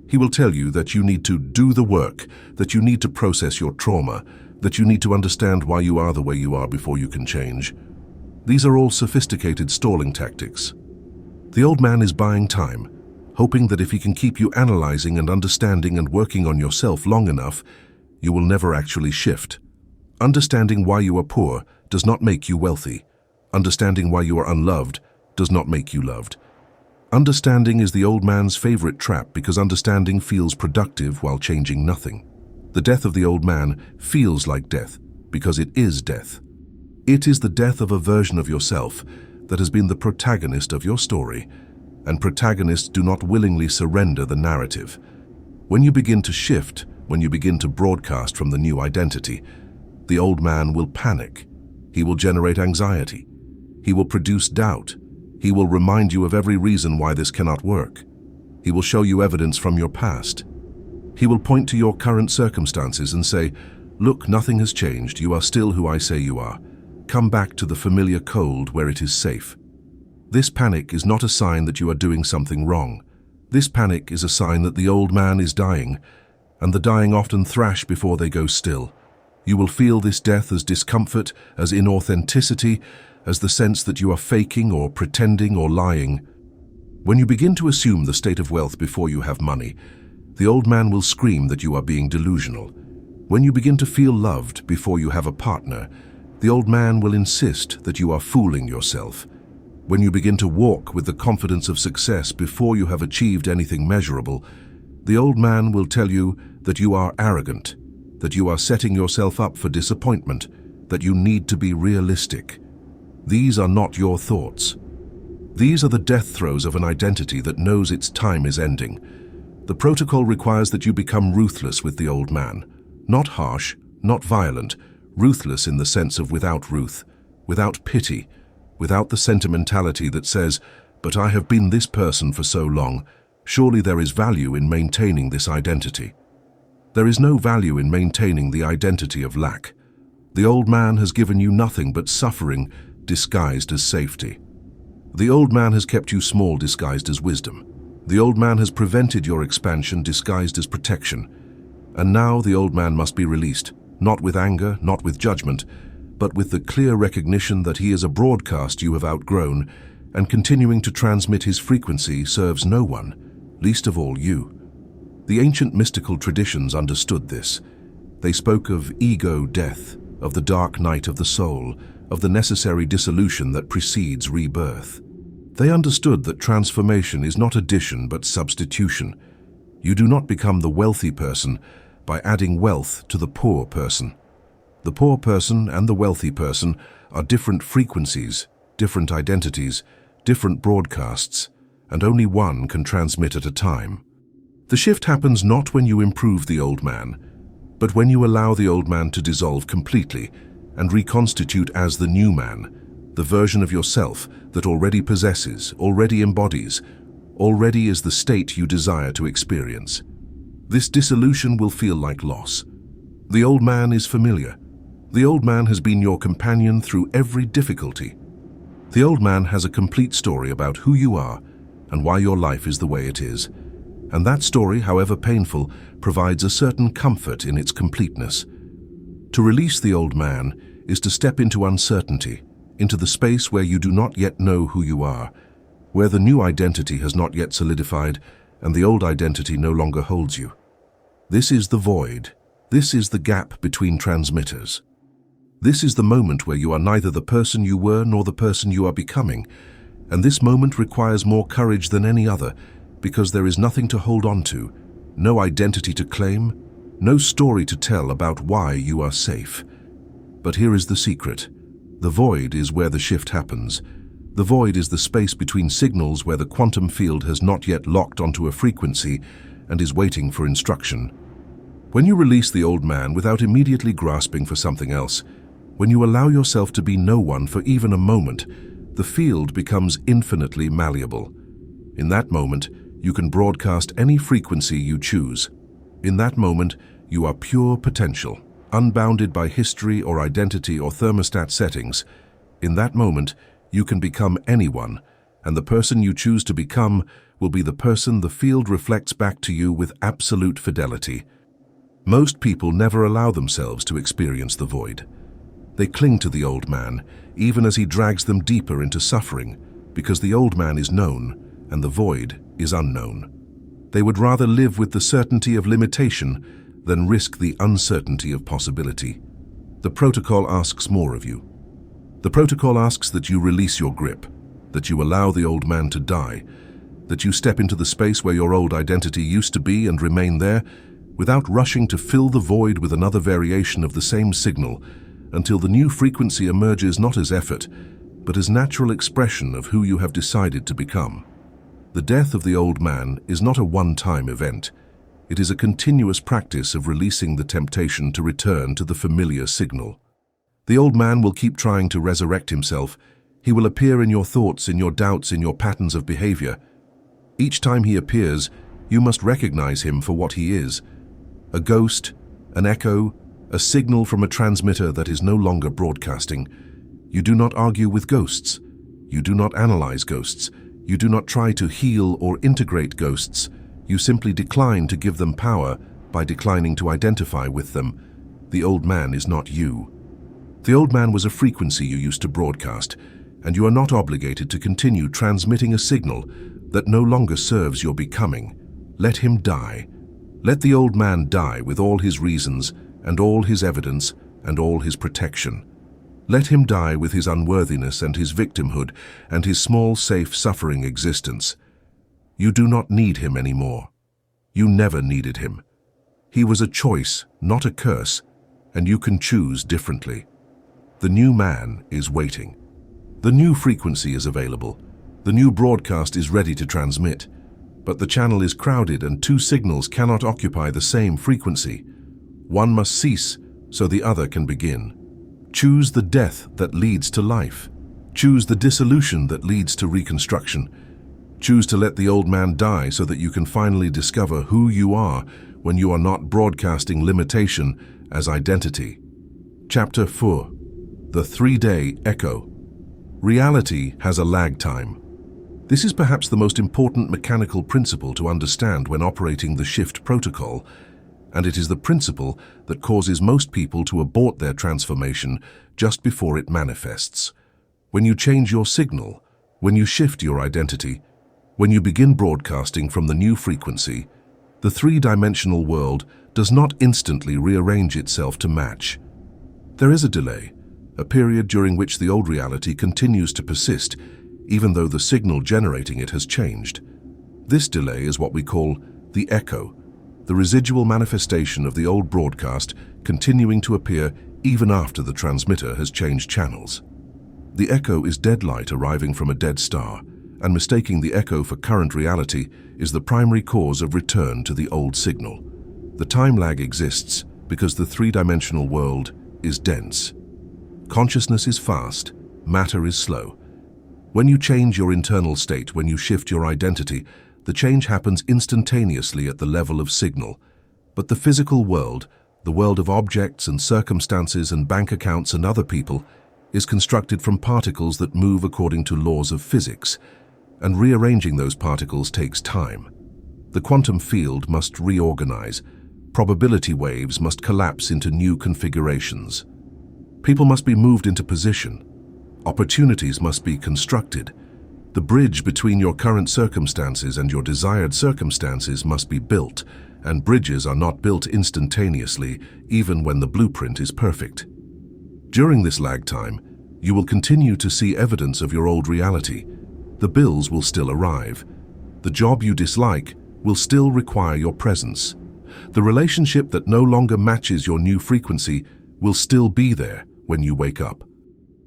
He will tell you that you need to do the work, that you need to process your trauma, that you need to understand why you are the way you are before you can change. These are all sophisticated stalling tactics. The old man is buying time, hoping that if he can keep you analyzing and understanding and working on yourself long enough, You will never actually shift. Understanding why you are poor does not make you wealthy. Understanding why you are unloved does not make you loved. Understanding is the old man's favorite trap because understanding feels productive while changing nothing. The death of the old man feels like death because it is death. It is the death of a version of yourself that has been the protagonist of your story, and protagonists do not willingly surrender the narrative. When you begin to shift, when you begin to broadcast from the new identity, the old man will panic. He will generate anxiety. He will produce doubt. He will remind you of every reason why this cannot work. He will show you evidence from your past. He will point to your current circumstances and say, "Look, nothing has changed. You are still who I say you are. Come back to the familiar cold where it is safe." This panic is not a sign that you are doing something wrong. This panic is a sign that the old man is dying, and the dying often thrash before they go still. You will feel this death as discomfort, as inauthenticity, as the sense that you are faking or pretending or lying. When you begin to assume the state of wealth before you have money, the old man will scream that you are being delusional. When you begin to feel loved before you have a partner, the old man will insist that you are fooling yourself. When you begin to walk with the confidence of success before you have achieved anything measurable, the old man will tell you that you are arrogant, that you are setting yourself up for disappointment, that you need to be realistic. These are not your thoughts. These are the death throes of an identity that knows its time is ending. The protocol requires that you become ruthless with the old man. Not harsh, not violent, ruthless in the sense of without ruth, without pity, without the sentimentality that says, "But I have been this person for so long, surely there is value in maintaining this identity." There is no value in maintaining the identity of lack. The old man has given you nothing but suffering disguised as safety. The old man has kept you small disguised as wisdom. The old man has prevented your expansion disguised as protection. And now the old man must be released, not with anger, not with judgment, but with the clear recognition that he is a broadcast you have outgrown, and continuing to transmit his frequency serves no one, least of all you. The ancient mystical traditions understood this. They spoke of ego death, of the dark night of the soul, of the necessary dissolution that precedes rebirth. They understood that transformation is not addition but substitution. You do not become the wealthy person by adding wealth to the poor person. The poor person and the wealthy person are different frequencies, different identities, different broadcasts, and only one can transmit at a time. The shift happens not when you improve the old man, but when you allow the old man to dissolve completely and reconstitute as the new man, the version of yourself that already possesses, already embodies, already is the state you desire to experience. This dissolution will feel like loss. The old man is familiar. The old man has been your companion through every difficulty. The old man has a complete story about who you are and why your life is the way it is. And that story, however painful, provides a certain comfort in its completeness. To release the old man is to step into uncertainty, into the space where you do not yet know who you are, where the new identity has not yet solidified and the old identity no longer holds you. This is the void. This is the gap between transmitters. This is the moment where you are neither the person you were nor the person you are becoming, and this moment requires more courage than any other because there is nothing to hold on to, no identity to claim, no story to tell about why you are safe. But here is the secret. The void is where the shift happens. The void is the space between signals where the quantum field has not yet locked onto a frequency and is waiting for instruction. When you release the old man without immediately grasping for something else, when you allow yourself to be no one for even a moment, the field becomes infinitely malleable. In that moment, you can broadcast any frequency you choose. In that moment, you are pure potential, unbounded by history or identity or thermostat settings. In that moment, you can become anyone, and the person you choose to become will be the person the field reflects back to you with absolute fidelity. Most people never allow themselves to experience the void. They cling to the old man, even as he drags them deeper into suffering, because the old man is known and the void is unknown. They would rather live with the certainty of limitation than risk the uncertainty of possibility. The protocol asks more of you. The protocol asks that you release your grip, that you allow the old man to die, that you step into the space where your old identity used to be and remain there, without rushing to fill the void with another variation of the same signal, until the new frequency emerges not as effort, but as natural expression of who you have decided to become. The death of the old man is not a one-time event. It is a continuous practice of releasing the temptation to return to the familiar signal. The old man will keep trying to resurrect himself. He will appear in your thoughts, in your doubts, in your patterns of behavior. Each time he appears, you must recognize him for what he is: a ghost, an echo, a signal from a transmitter that is no longer broadcasting. You do not argue with ghosts. You do not analyze ghosts. You do not try to heal or integrate ghosts. You simply decline to give them power by declining to identify with them. The old man is not you. The old man was a frequency you used to broadcast, and you are not obligated to continue transmitting a signal that no longer serves your becoming. Let him die. Let the old man die with all his reasons and all his evidence and all his protection. Let him die with his unworthiness and his victimhood and his small, safe, suffering existence. You do not need him anymore. You never needed him. He was a choice, not a curse, and you can choose differently. The new man is waiting. The new frequency is available. The new broadcast is ready to transmit. But the channel is crowded and two signals cannot occupy the same frequency. One must cease so the other can begin. Choose the death that leads to life. Choose the dissolution that leads to reconstruction. Choose to let the old man die so that you can finally discover who you are when you are not broadcasting limitation as identity. Chapter 4. The 3-Day Echo. Reality has a lag time. This is perhaps the most important mechanical principle to understand when operating the shift protocol, and it is the principle that causes most people to abort their transformation just before it manifests. When you change your signal, when you shift your identity, when you begin broadcasting from the new frequency, the three-dimensional world does not instantly rearrange itself to match. There is a delay, a period during which the old reality continues to persist, even though the signal generating it has changed. This delay is what we call the echo, the residual manifestation of the old broadcast continuing to appear even after the transmitter has changed channels. The echo is dead light arriving from a dead star, and mistaking the echo for current reality is the primary cause of return to the old signal. The time lag exists because the three-dimensional world is dense. Consciousness is fast, matter is slow. When you change your internal state, when you shift your identity, the change happens instantaneously at the level of signal. But the physical world, the world of objects and circumstances and bank accounts and other people, is constructed from particles that move according to laws of physics, and rearranging those particles takes time. The quantum field must reorganize. Probability waves must collapse into new configurations. People must be moved into position. Opportunities must be constructed. The bridge between your current circumstances and your desired circumstances must be built, and bridges are not built instantaneously, even when the blueprint is perfect. During this lag time, you will continue to see evidence of your old reality. The bills will still arrive. The job you dislike will still require your presence. The relationship that no longer matches your new frequency will still be there when you wake up.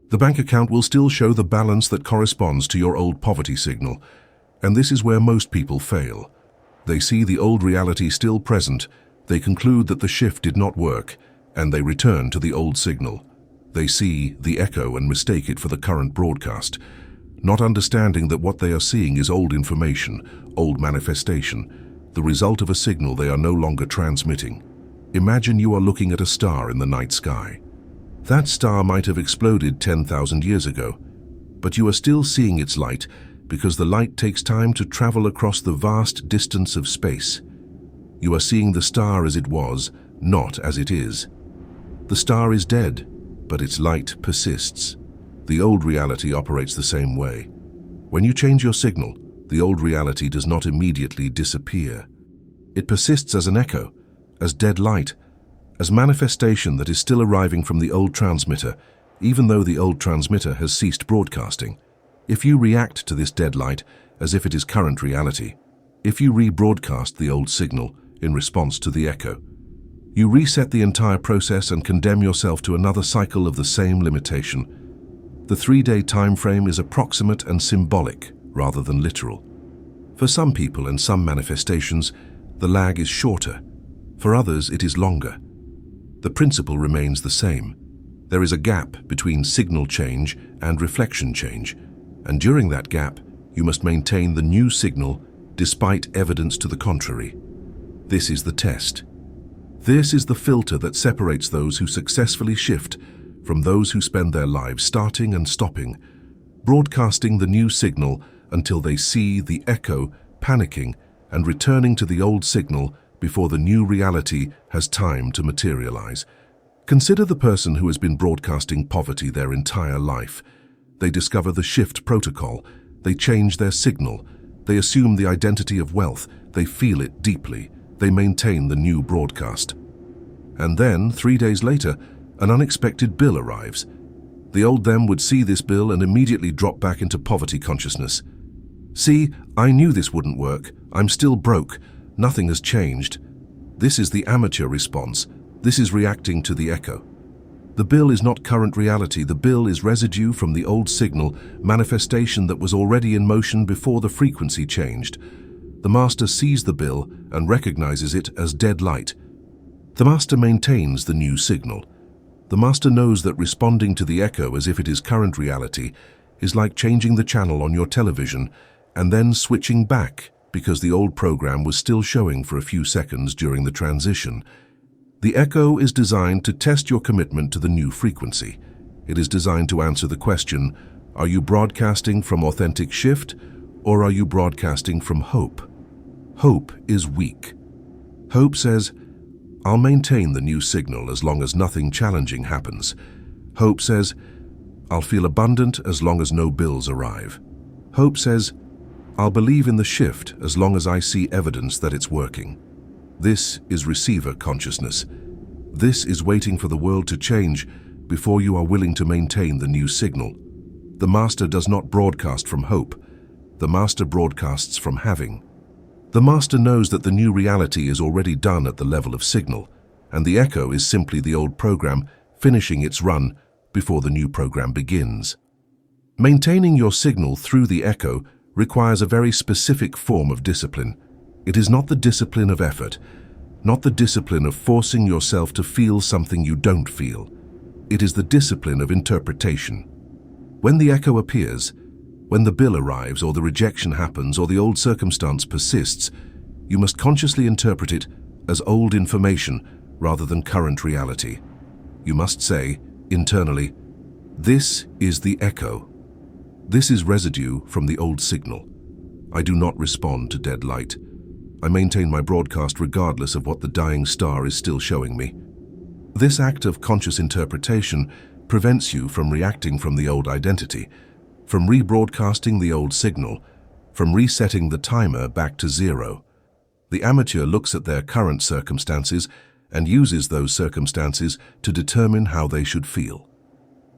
The bank account will still show the balance that corresponds to your old poverty signal, and this is where most people fail. They see the old reality still present, they conclude that the shift did not work, and they return to the old signal. They see the echo and mistake it for the current broadcast, not understanding that what they are seeing is old information, old manifestation, the result of a signal they are no longer transmitting. Imagine you are looking at a star in the night sky. That star might have exploded 10,000 years ago, but you are still seeing its light because the light takes time to travel across the vast distance of space. You are seeing the star as it was, not as it is. The star is dead, but its light persists. The old reality operates the same way. When you change your signal, the old reality does not immediately disappear. It persists as an echo, as dead light, as manifestation that is still arriving from the old transmitter, even though the old transmitter has ceased broadcasting. If you react to this dead light as if it is current reality, if you rebroadcast the old signal in response to the echo, you reset the entire process and condemn yourself to another cycle of the same limitation. The 3-day time frame is approximate and symbolic rather than literal. For some people and some manifestations, the lag is shorter. For others, it is longer. The principle remains the same. There is a gap between signal change and reflection change, and during that gap, you must maintain the new signal despite evidence to the contrary. This is the test. This is the filter that separates those who successfully shift from those who spend their lives starting and stopping, broadcasting the new signal until they see the echo, panicking, and returning to the old signal before the new reality has time to materialize. Consider the person who has been broadcasting poverty their entire life. They discover the shift protocol, they change their signal, they assume the identity of wealth, they feel it deeply, they maintain the new broadcast. And then, 3 days later, an unexpected bill arrives. The old them would see this bill and immediately drop back into poverty consciousness. See, I knew this wouldn't work. I'm still broke. Nothing has changed. This is the amateur response. This is reacting to the echo. The bill is not current reality. The bill is residue from the old signal, manifestation that was already in motion before the frequency changed. The master sees the bill and recognizes it as dead light. The master maintains the new signal. The master knows that responding to the echo as if it is current reality is like changing the channel on your television and then switching back because the old program was still showing for a few seconds during the transition. The echo is designed to test your commitment to the new frequency. It is designed to answer the question, are you broadcasting from authentic shift or are you broadcasting from hope? Hope is weak. Hope says, I'll maintain the new signal as long as nothing challenging happens. Hope says, I'll feel abundant as long as no bills arrive. Hope says, I'll believe in the shift as long as I see evidence that it's working. This is receiver consciousness. This is waiting for the world to change before you are willing to maintain the new signal. The master does not broadcast from hope. The master broadcasts from having. The master knows that the new reality is already done at the level of signal, and the echo is simply the old program finishing its run before the new program begins. Maintaining your signal through the echo requires a very specific form of discipline. It is not the discipline of effort, not the discipline of forcing yourself to feel something you don't feel. It is the discipline of interpretation. When the echo appears, when the bill arrives or the rejection happens or the old circumstance persists, you must consciously interpret it as old information rather than current reality. You must say, internally, this is the echo. This is residue from the old signal. I do not respond to dead light. I maintain my broadcast regardless of what the dying star is still showing me. This act of conscious interpretation prevents you from reacting from the old identity, from rebroadcasting the old signal, from resetting the timer back to 0. The amateur looks at their current circumstances and uses those circumstances to determine how they should feel.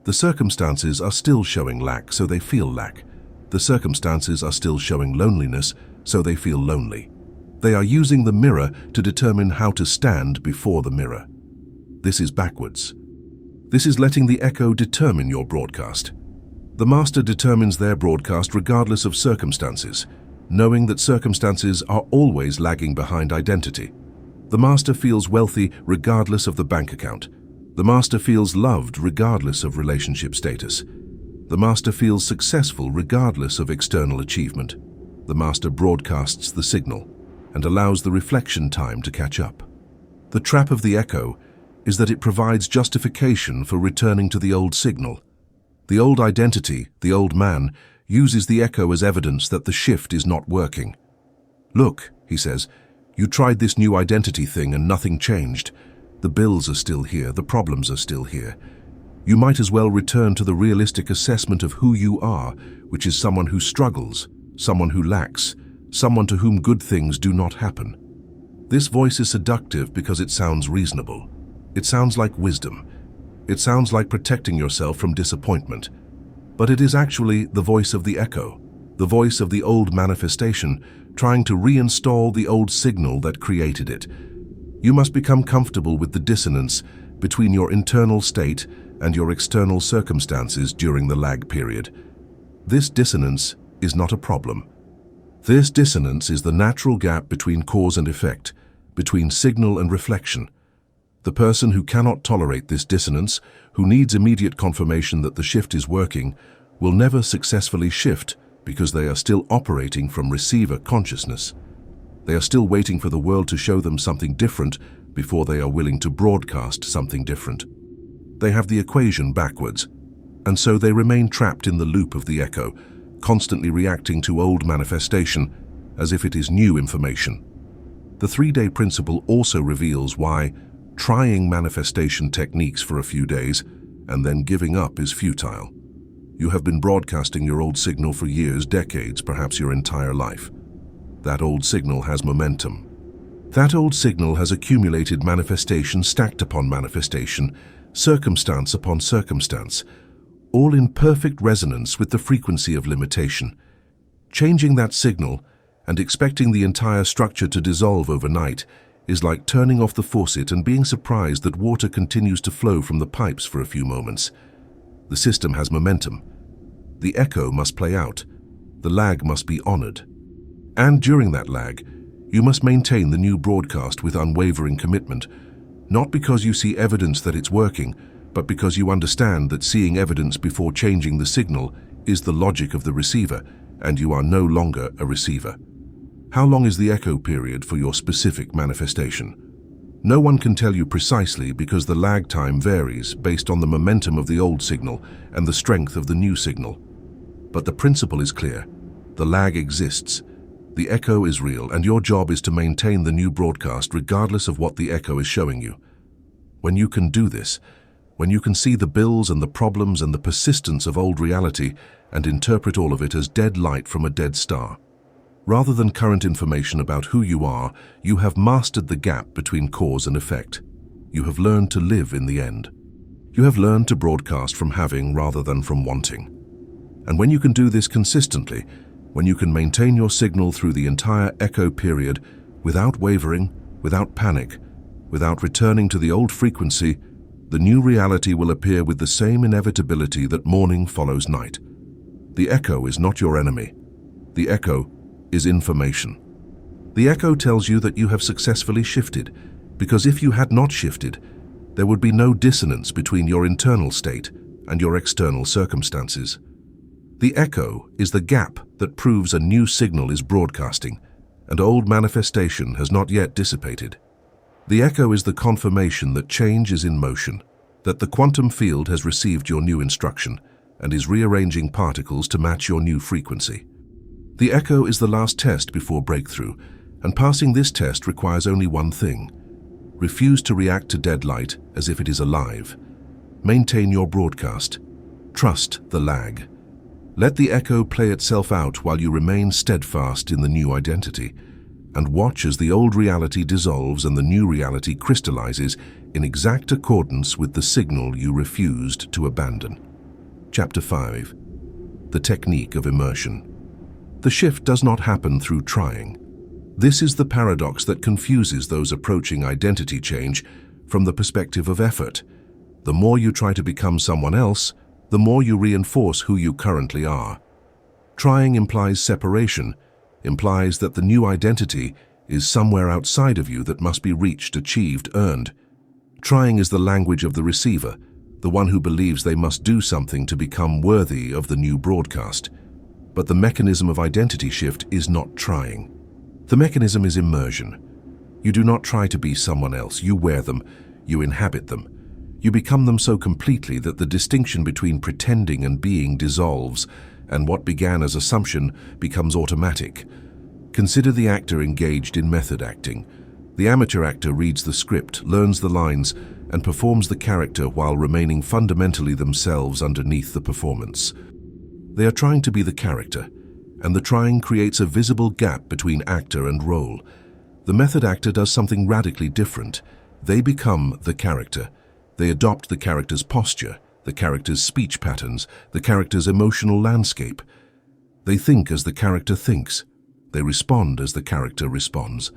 The circumstances are still showing lack, so they feel lack. The circumstances are still showing loneliness, so they feel lonely. They are using the mirror to determine how to stand before the mirror. This is backwards. This is letting the echo determine your broadcast. The master determines their broadcast regardless of circumstances, knowing that circumstances are always lagging behind identity. The master feels wealthy regardless of the bank account. The master feels loved regardless of relationship status. The master feels successful regardless of external achievement. The master broadcasts the signal and allows the reflection time to catch up. The trap of the echo is that it provides justification for returning to the old signal. The old identity, the old man, uses the echo as evidence that the shift is not working. Look, he says, you tried this new identity thing and nothing changed. The bills are still here, the problems are still here. You might as well return to the realistic assessment of who you are, which is someone who struggles, someone who lacks, someone to whom good things do not happen. This voice is seductive because it sounds reasonable. It sounds like wisdom. It sounds like protecting yourself from disappointment. But it is actually the voice of the echo, the voice of the old manifestation, trying to reinstall the old signal that created it. You must become comfortable with the dissonance between your internal state and your external circumstances during the lag period. This dissonance is not a problem. This dissonance is the natural gap between cause and effect, between signal and reflection. The person who cannot tolerate this dissonance, who needs immediate confirmation that the shift is working, will never successfully shift because they are still operating from receiver consciousness. They are still waiting for the world to show them something different before they are willing to broadcast something different. They have the equation backwards, and so they remain trapped in the loop of the echo, constantly reacting to old manifestation as if it is new information. The 3-day principle also reveals why trying manifestation techniques for a few days and then giving up is futile. You have been broadcasting your old signal for years, decades, perhaps your entire life. That old signal has momentum. That old signal has accumulated manifestation stacked upon manifestation, circumstance upon circumstance, all in perfect resonance with the frequency of limitation. Changing that signal and expecting the entire structure to dissolve overnight is like turning off the faucet and being surprised that water continues to flow from the pipes for a few moments. The system has momentum. The echo must play out. The lag must be honored. And during that lag, you must maintain the new broadcast with unwavering commitment, not because you see evidence that it's working, but because you understand that seeing evidence before changing the signal is the logic of the receiver, and you are no longer a receiver. How long is the echo period for your specific manifestation? No one can tell you precisely because the lag time varies based on the momentum of the old signal and the strength of the new signal. But the principle is clear. The lag exists. The echo is real, and your job is to maintain the new broadcast regardless of what the echo is showing you. When you can do this, when you can see the bills and the problems and the persistence of old reality and interpret all of it as dead light from a dead star, rather than current information about who you are, you have mastered the gap between cause and effect. You have learned to live in the end. You have learned to broadcast from having rather than from wanting. And when you can do this consistently, when you can maintain your signal through the entire echo period without wavering, without panic, without returning to the old frequency, the new reality will appear with the same inevitability that morning follows night. The echo is not your enemy. The echo is information. The echo tells you that you have successfully shifted, because if you had not shifted, there would be no dissonance between your internal state and your external circumstances. The echo is the gap that proves a new signal is broadcasting, and old manifestation has not yet dissipated. The echo is the confirmation that change is in motion, that the quantum field has received your new instruction and is rearranging particles to match your new frequency. The echo is the last test before breakthrough, and passing this test requires only one thing. Refuse to react to dead light as if it is alive. Maintain your broadcast. Trust the lag. Let the echo play itself out while you remain steadfast in the new identity, and watch as the old reality dissolves and the new reality crystallizes in exact accordance with the signal you refused to abandon. Chapter 5. The Technique of Immersion. The shift does not happen through trying. This is the paradox that confuses those approaching identity change from the perspective of effort. The more you try to become someone else, the more you reinforce who you currently are. Trying implies separation, implies that the new identity is somewhere outside of you that must be reached, achieved, earned. Trying is the language of the receiver, the one who believes they must do something to become worthy of the new broadcast. But the mechanism of identity shift is not trying. The mechanism is immersion. You do not try to be someone else. You wear them. You inhabit them. You become them so completely that the distinction between pretending and being dissolves, and what began as assumption becomes automatic. Consider the actor engaged in method acting. The amateur actor reads the script, learns the lines, and performs the character while remaining fundamentally themselves underneath the performance. They are trying to be the character, and the trying creates a visible gap between actor and role. The method actor does something radically different. They become the character. They adopt the character's posture, the character's speech patterns, the character's emotional landscape. They think as the character thinks. They respond as the character responds.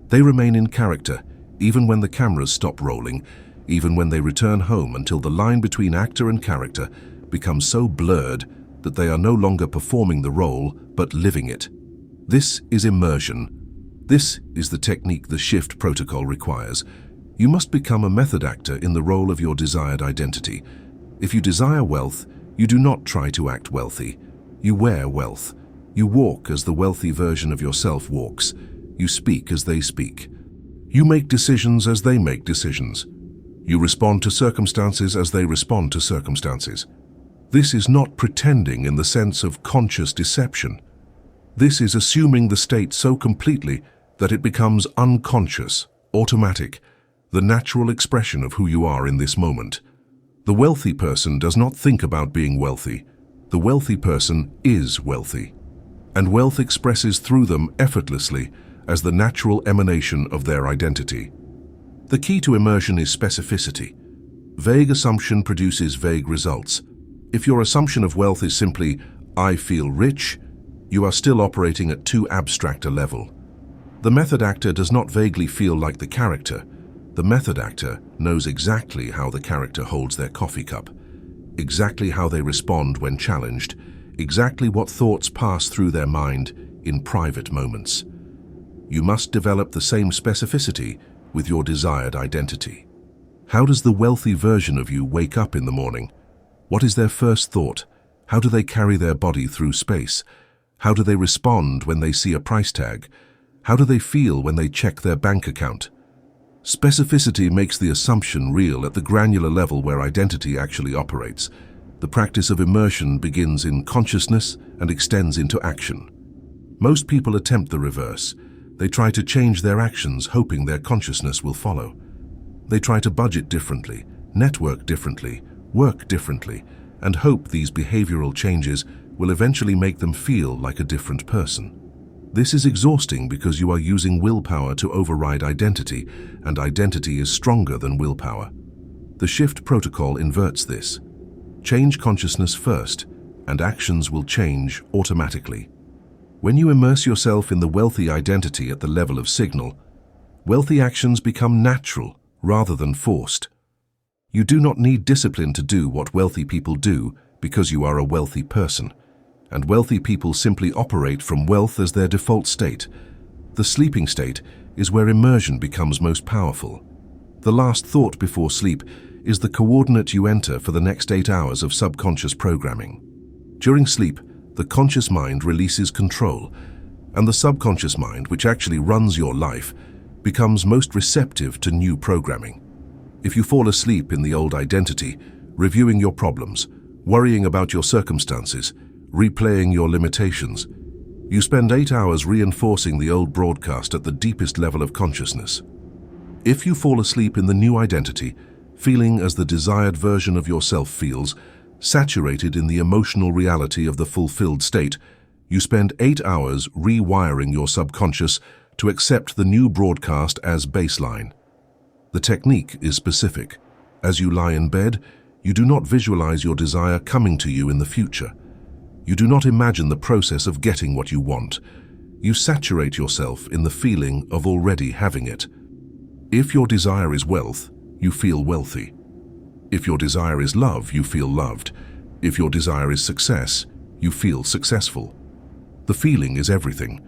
They remain in character, even when the cameras stop rolling, even when they return home, until the line between actor and character becomes so blurred that they are no longer performing the role, but living it. This is immersion. This is the technique the shift protocol requires. You must become a method actor in the role of your desired identity. If you desire wealth, you do not try to act wealthy. You wear wealth. You walk as the wealthy version of yourself walks. You speak as they speak. You make decisions as they make decisions. You respond to circumstances as they respond to circumstances. This is not pretending in the sense of conscious deception. This is assuming the state so completely that it becomes unconscious, automatic, the natural expression of who you are in this moment. The wealthy person does not think about being wealthy. The wealthy person is wealthy. And wealth expresses through them effortlessly as the natural emanation of their identity. The key to immersion is specificity. Vague assumption produces vague results. If your assumption of wealth is simply, "I feel rich," you are still operating at too abstract a level. The method actor does not vaguely feel like the character. The method actor knows exactly how the character holds their coffee cup, exactly how they respond when challenged, exactly what thoughts pass through their mind in private moments. You must develop the same specificity with your desired identity. How does the wealthy version of you wake up in the morning? What is their first thought? How do they carry their body through space? How do they respond when they see a price tag? How do they feel when they check their bank account? Specificity makes the assumption real at the granular level where identity actually operates. The practice of immersion begins in consciousness and extends into action. Most people attempt the reverse. They try to change their actions, hoping their consciousness will follow. They try to budget differently, network differently, work differently, and hope these behavioral changes will eventually make them feel like a different person. This is exhausting because you are using willpower to override identity, and identity is stronger than willpower. The shift protocol inverts this. Change consciousness first, and actions will change automatically. When you immerse yourself in the wealthy identity at the level of signal, wealthy actions become natural rather than forced. You do not need discipline to do what wealthy people do because you are a wealthy person, and wealthy people simply operate from wealth as their default state. The sleeping state is where immersion becomes most powerful. The last thought before sleep is the coordinate you enter for the next 8 hours of subconscious programming. During sleep, the conscious mind releases control, and the subconscious mind, which actually runs your life, becomes most receptive to new programming. If you fall asleep in the old identity, reviewing your problems, worrying about your circumstances, replaying your limitations, you spend 8 hours reinforcing the old broadcast at the deepest level of consciousness. If you fall asleep in the new identity, feeling as the desired version of yourself feels, saturated in the emotional reality of the fulfilled state, you spend 8 hours rewiring your subconscious to accept the new broadcast as baseline. The technique is specific. As you lie in bed, you do not visualize your desire coming to you in the future. You do not imagine the process of getting what you want. You saturate yourself in the feeling of already having it. If your desire is wealth, you feel wealthy. If your desire is love, you feel loved. If your desire is success, you feel successful. The feeling is everything.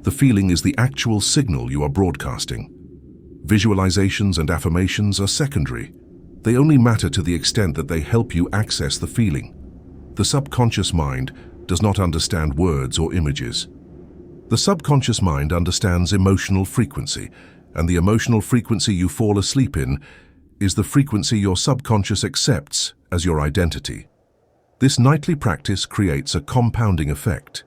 The feeling is the actual signal you are broadcasting. Visualizations and affirmations are secondary. They only matter to the extent that they help you access the feeling. The subconscious mind does not understand words or images. The subconscious mind understands emotional frequency, and the emotional frequency you fall asleep in is the frequency your subconscious accepts as your identity. This nightly practice creates a compounding effect.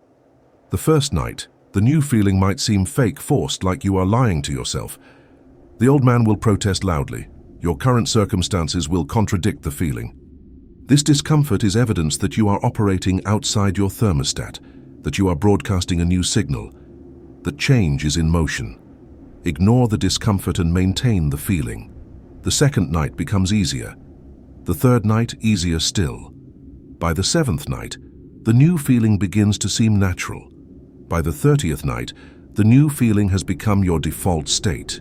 The first night, the new feeling might seem fake, forced, like you are lying to yourself. The old man will protest loudly. Your current circumstances will contradict the feeling. This discomfort is evidence that you are operating outside your thermostat, that you are broadcasting a new signal, that change is in motion. Ignore the discomfort and maintain the feeling. The second night becomes easier. The third night, easier still. By the seventh night, the new feeling begins to seem natural. By the 30th night, the new feeling has become your default state.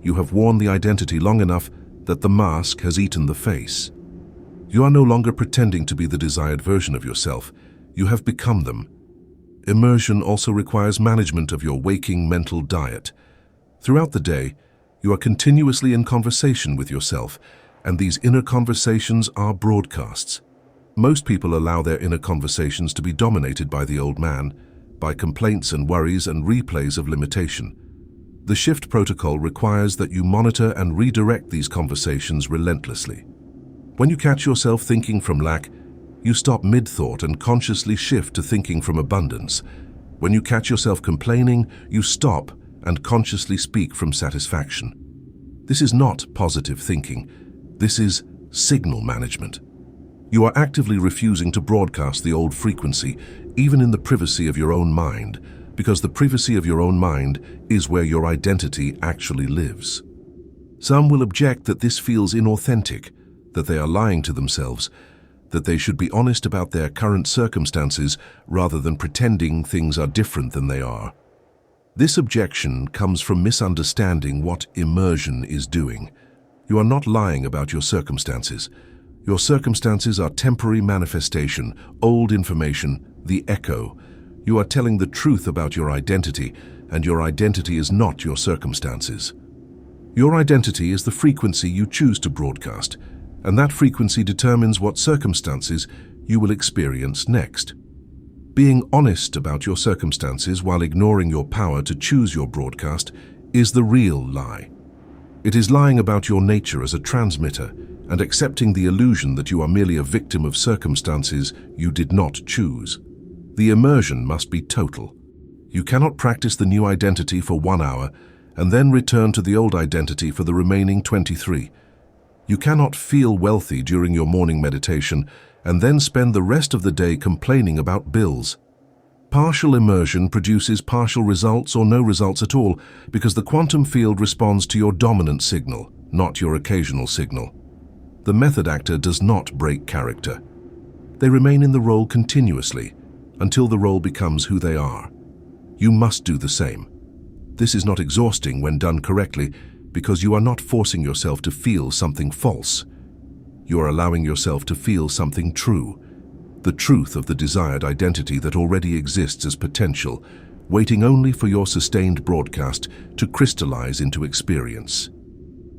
You have worn the identity long enough that the mask has eaten the face. You are no longer pretending to be the desired version of yourself. You have become them. Immersion also requires management of your waking mental diet. Throughout the day, you are continuously in conversation with yourself, and these inner conversations are broadcasts. Most people allow their inner conversations to be dominated by the old man, by complaints and worries and replays of limitation. The shift protocol requires that you monitor and redirect these conversations relentlessly. When you catch yourself thinking from lack, you stop mid-thought and consciously shift to thinking from abundance. When you catch yourself complaining, you stop and consciously speak from satisfaction. This is not positive thinking. This is signal management. You are actively refusing to broadcast the old frequency, even in the privacy of your own mind, because the privacy of your own mind is where your identity actually lives. Some will object that this feels inauthentic, that they are lying to themselves, that they should be honest about their current circumstances rather than pretending things are different than they are. This objection comes from misunderstanding what immersion is doing. You are not lying about your circumstances. Your circumstances are temporary manifestation, old information, the echo. You are telling the truth about your identity, and your identity is not your circumstances. Your identity is the frequency you choose to broadcast, and that frequency determines what circumstances you will experience next. Being honest about your circumstances while ignoring your power to choose your broadcast is the real lie. It is lying about your nature as a transmitter and accepting the illusion that you are merely a victim of circumstances you did not choose. The immersion must be total. You cannot practice the new identity for 1 hour and then return to the old identity for the remaining 23. You cannot feel wealthy during your morning meditation and then spend the rest of the day complaining about bills. Partial immersion produces partial results or no results at all because the quantum field responds to your dominant signal, not your occasional signal. The method actor does not break character. They remain in the role continuously until the role becomes who they are. You must do the same. This is not exhausting when done correctly because you are not forcing yourself to feel something false. You are allowing yourself to feel something true, the truth of the desired identity that already exists as potential, waiting only for your sustained broadcast to crystallize into experience.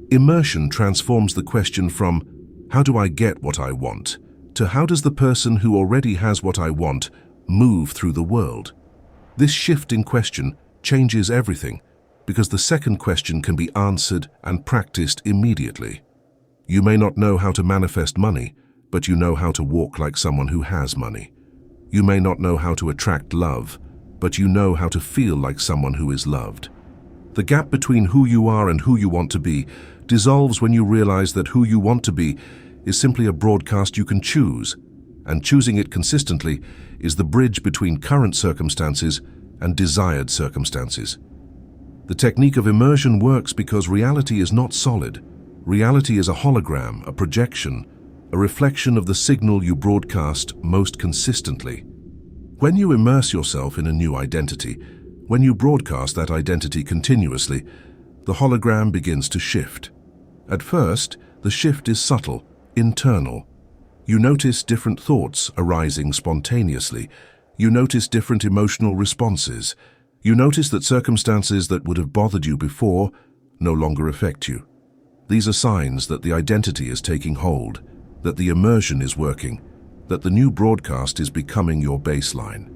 Immersion transforms the question from, how do I get what I want, to how does the person who already has what I want move through the world? This shift in question changes everything, because the second question can be answered and practiced immediately. You may not know how to manifest money, but you know how to walk like someone who has money. You may not know how to attract love, but you know how to feel like someone who is loved. The gap between who you are and who you want to be dissolves when you realize that who you want to be is simply a broadcast you can choose, and choosing it consistently is the bridge between current circumstances and desired circumstances. The technique of immersion works because reality is not solid. Reality is a hologram, a projection, a reflection of the signal you broadcast most consistently. When you immerse yourself in a new identity, when you broadcast that identity continuously, the hologram begins to shift. At first, the shift is subtle, internal. You notice different thoughts arising spontaneously. You notice different emotional responses. You notice that circumstances that would have bothered you before no longer affect you. These are signs that the identity is taking hold, that the immersion is working, that the new broadcast is becoming your baseline.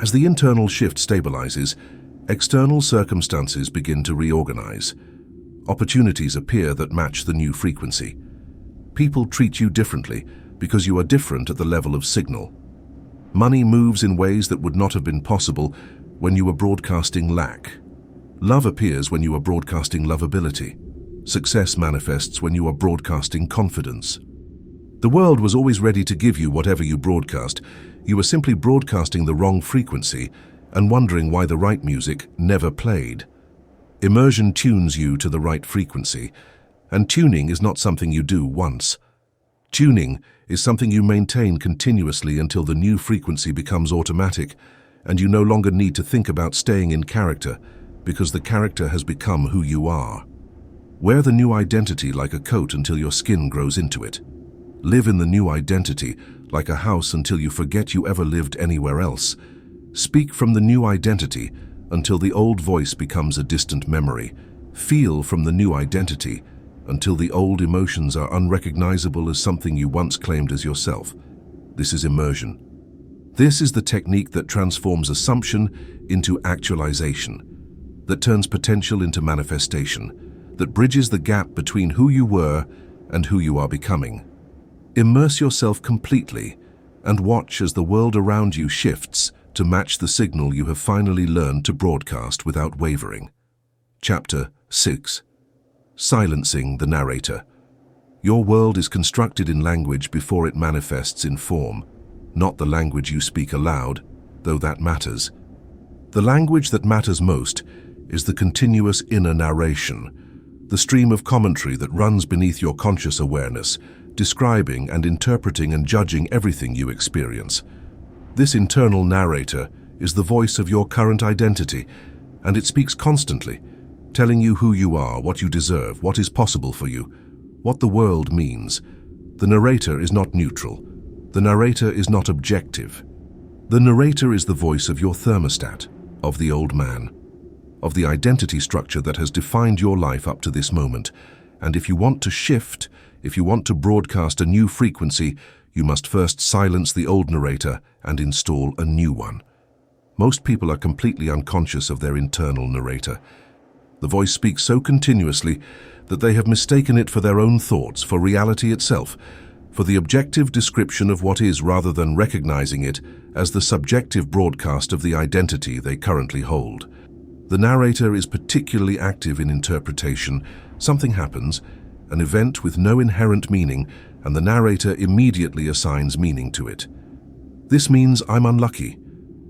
As the internal shift stabilizes, external circumstances begin to reorganize. Opportunities appear that match the new frequency. People treat you differently because you are different at the level of signal. Money moves in ways that would not have been possible when you were broadcasting lack. Love appears when you are broadcasting lovability. Success manifests when you are broadcasting confidence. The world was always ready to give you whatever you broadcast. You were simply broadcasting the wrong frequency and wondering why the right music never played. Immersion tunes you to the right frequency, and tuning is not something you do once. Tuning is something you maintain continuously until the new frequency becomes automatic, and you no longer need to think about staying in character because the character has become who you are. Wear the new identity like a coat until your skin grows into it. Live in the new identity like a house until you forget you ever lived anywhere else. Speak from the new identity until the old voice becomes a distant memory. Feel from the new identity until the old emotions are unrecognizable as something you once claimed as yourself. This is immersion. This is the technique that transforms assumption into actualization, that turns potential into manifestation, that bridges the gap between who you were and who you are becoming. Immerse yourself completely and watch as the world around you shifts to match the signal you have finally learned to broadcast without wavering. Chapter 6. Silencing the narrator. Your world is constructed in language before it manifests in form, not the language you speak aloud, though that matters. The language that matters most is the continuous inner narration, the stream of commentary that runs beneath your conscious awareness, describing and interpreting and judging everything you experience. This internal narrator is the voice of your current identity, and it speaks constantly, telling you who you are, what you deserve, what is possible for you, what the world means. The narrator is not neutral. The narrator is not objective. The narrator is the voice of your thermostat, of the old man, of the identity structure that has defined your life up to this moment. And if you want to shift, if you want to broadcast a new frequency, you must first silence the old narrator and install a new one. Most people are completely unconscious of their internal narrator. The voice speaks so continuously that they have mistaken it for their own thoughts, for reality itself, for the objective description of what is, rather than recognizing it as the subjective broadcast of the identity they currently hold. The narrator is particularly active in interpretation. Something happens, an event with no inherent meaning, and the narrator immediately assigns meaning to it. This means I'm unlucky.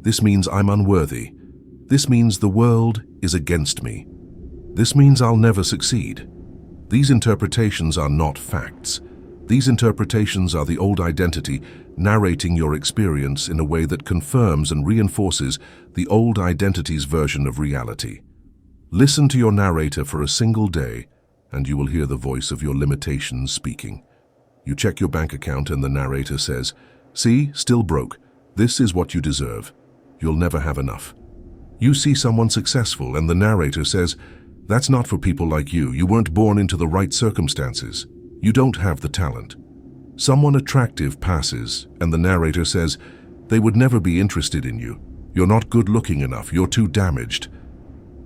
This means I'm unworthy. This means the world is against me. This means I'll never succeed. These interpretations are not facts. These interpretations are the old identity narrating your experience in a way that confirms and reinforces the old identity's version of reality. Listen to your narrator for a single day, and you will hear the voice of your limitations speaking. You check your bank account and the narrator says, "See, still broke. This is what you deserve. You'll never have enough." You see someone successful and the narrator says, "That's not for people like you. You weren't born into the right circumstances. You don't have the talent." Someone attractive passes and the narrator says, "They would never be interested in you. You're not good looking enough. You're too damaged."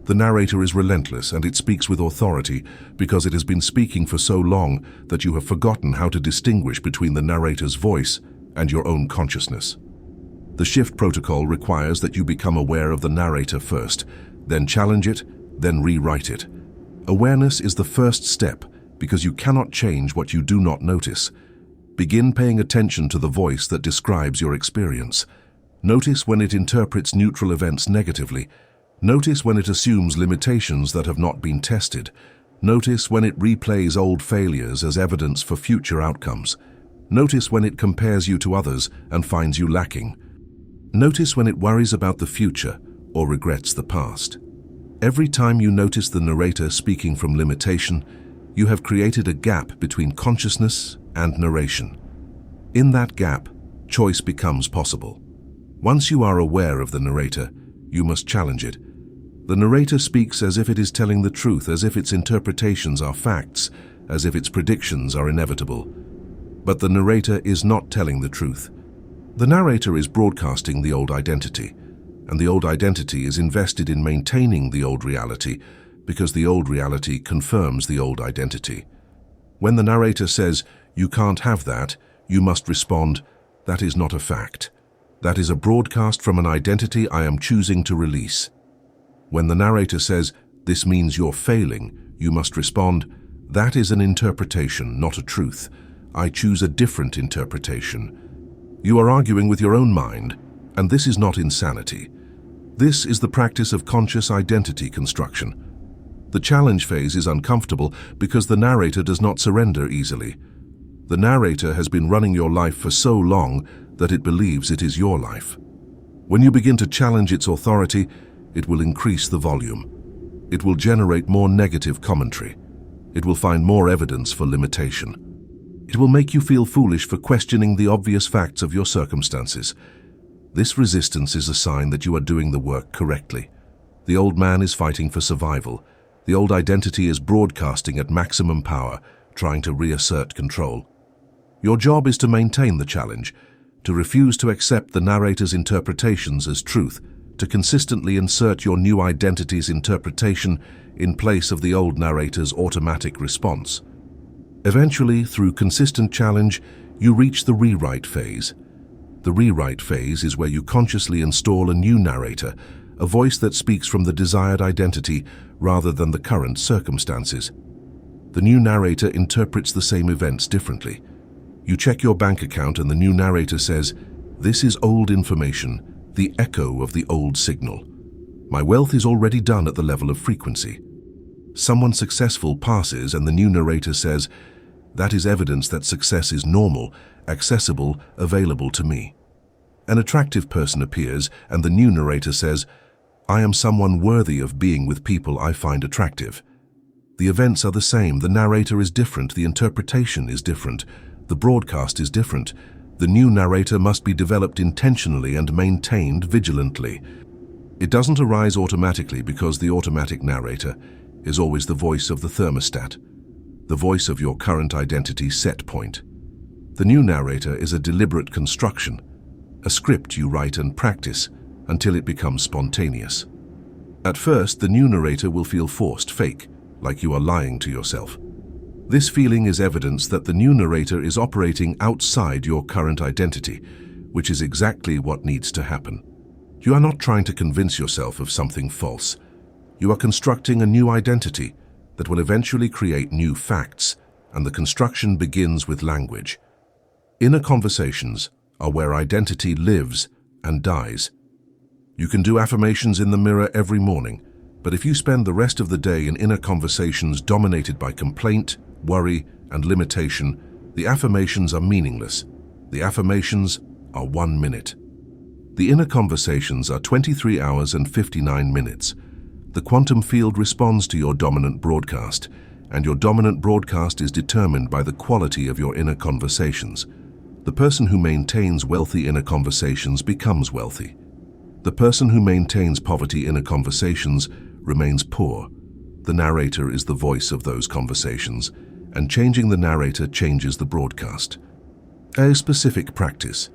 The narrator is relentless and it speaks with authority because it has been speaking for so long that you have forgotten how to distinguish between the narrator's voice and your own consciousness. The shift protocol requires that you become aware of the narrator first, then challenge it, then rewrite it. Awareness is the first step because you cannot change what you do not notice. Begin paying attention to the voice that describes your experience. Notice when it interprets neutral events negatively. Notice when it assumes limitations that have not been tested. Notice when it replays old failures as evidence for future outcomes. Notice when it compares you to others and finds you lacking. Notice when it worries about the future or regrets the past. Every time you notice the narrator speaking from limitation, you have created a gap between consciousness and narration. In that gap, choice becomes possible. Once you are aware of the narrator, you must challenge it. The narrator speaks as if it is telling the truth, as if its interpretations are facts, as if its predictions are inevitable. But the narrator is not telling the truth. The narrator is broadcasting the old identity, and the old identity is invested in maintaining the old reality because the old reality confirms the old identity. When the narrator says, "You can't have that," you must respond, "That is not a fact. That is a broadcast from an identity I am choosing to release." When the narrator says, "This means you're failing," you must respond, "That is an interpretation, not a truth. I choose a different interpretation." You are arguing with your own mind, and this is not insanity. This is the practice of conscious identity construction. The challenge phase is uncomfortable because the narrator does not surrender easily. The narrator has been running your life for so long that it believes it is your life. When you begin to challenge its authority, it will increase the volume. It will generate more negative commentary. It will find more evidence for limitation. It will make you feel foolish for questioning the obvious facts of your circumstances. This resistance is a sign that you are doing the work correctly. The old man is fighting for survival. The old identity is broadcasting at maximum power, trying to reassert control. Your job is to maintain the challenge, to refuse to accept the narrator's interpretations as truth, to consistently insert your new identity's interpretation in place of the old narrator's automatic response. Eventually, through consistent challenge, you reach the rewrite phase. The rewrite phase is where you consciously install a new narrator, a voice that speaks from the desired identity rather than the current circumstances. The new narrator interprets the same events differently. You check your bank account and the new narrator says, "This is old information, the echo of the old signal. My wealth is already done at the level of frequency." Someone successful passes and the new narrator says, "That is evidence that success is normal, accessible, available to me." An attractive person appears and the new narrator says, "I am someone worthy of being with people I find attractive." The events are the same, the narrator is different, the interpretation is different, the broadcast is different. The new narrator must be developed intentionally and maintained vigilantly. It doesn't arise automatically because the automatic narrator is always the voice of the thermostat, the voice of your current identity's set point. The new narrator is a deliberate construction, a script you write and practice until it becomes spontaneous. At first, the new narrator will feel forced, fake, like you are lying to yourself. This feeling is evidence that the new narrator is operating outside your current identity, which is exactly what needs to happen. You are not trying to convince yourself of something false. You are constructing a new identity that will eventually create new facts, and the construction begins with language. Inner conversations are where identity lives and dies. You can do affirmations in the mirror every morning, but if you spend the rest of the day in inner conversations dominated by complaint, worry, and limitation, the affirmations are meaningless. The affirmations are 1 minute. The inner conversations are 23 hours and 59 minutes. The quantum field responds to your dominant broadcast, and your dominant broadcast is determined by the quality of your inner conversations. The person who maintains wealthy inner conversations becomes wealthy. The person who maintains poverty inner conversations remains poor. The narrator is the voice of those conversations, and changing the narrator changes the broadcast. A specific practice.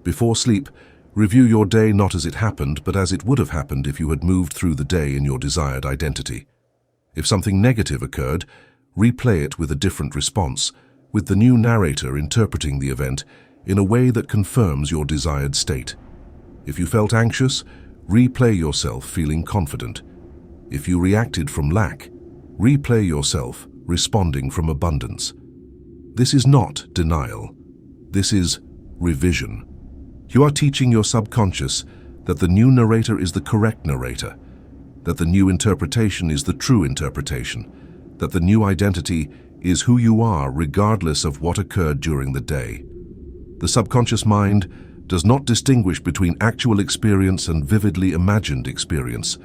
Before sleep, review your day not as it happened, but as it would have happened if you had moved through the day in your desired identity. If something negative occurred, replay it with a different response, with the new narrator interpreting the event in a way that confirms your desired state. If you felt anxious, replay yourself feeling confident. If you reacted from lack, replay yourself responding from abundance. This is not denial. This is revision. You are teaching your subconscious that the new narrator is the correct narrator, that the new interpretation is the true interpretation, that the new identity is who you are regardless of what occurred during the day. The subconscious mind does not distinguish between actual experience and vividly imagined experience,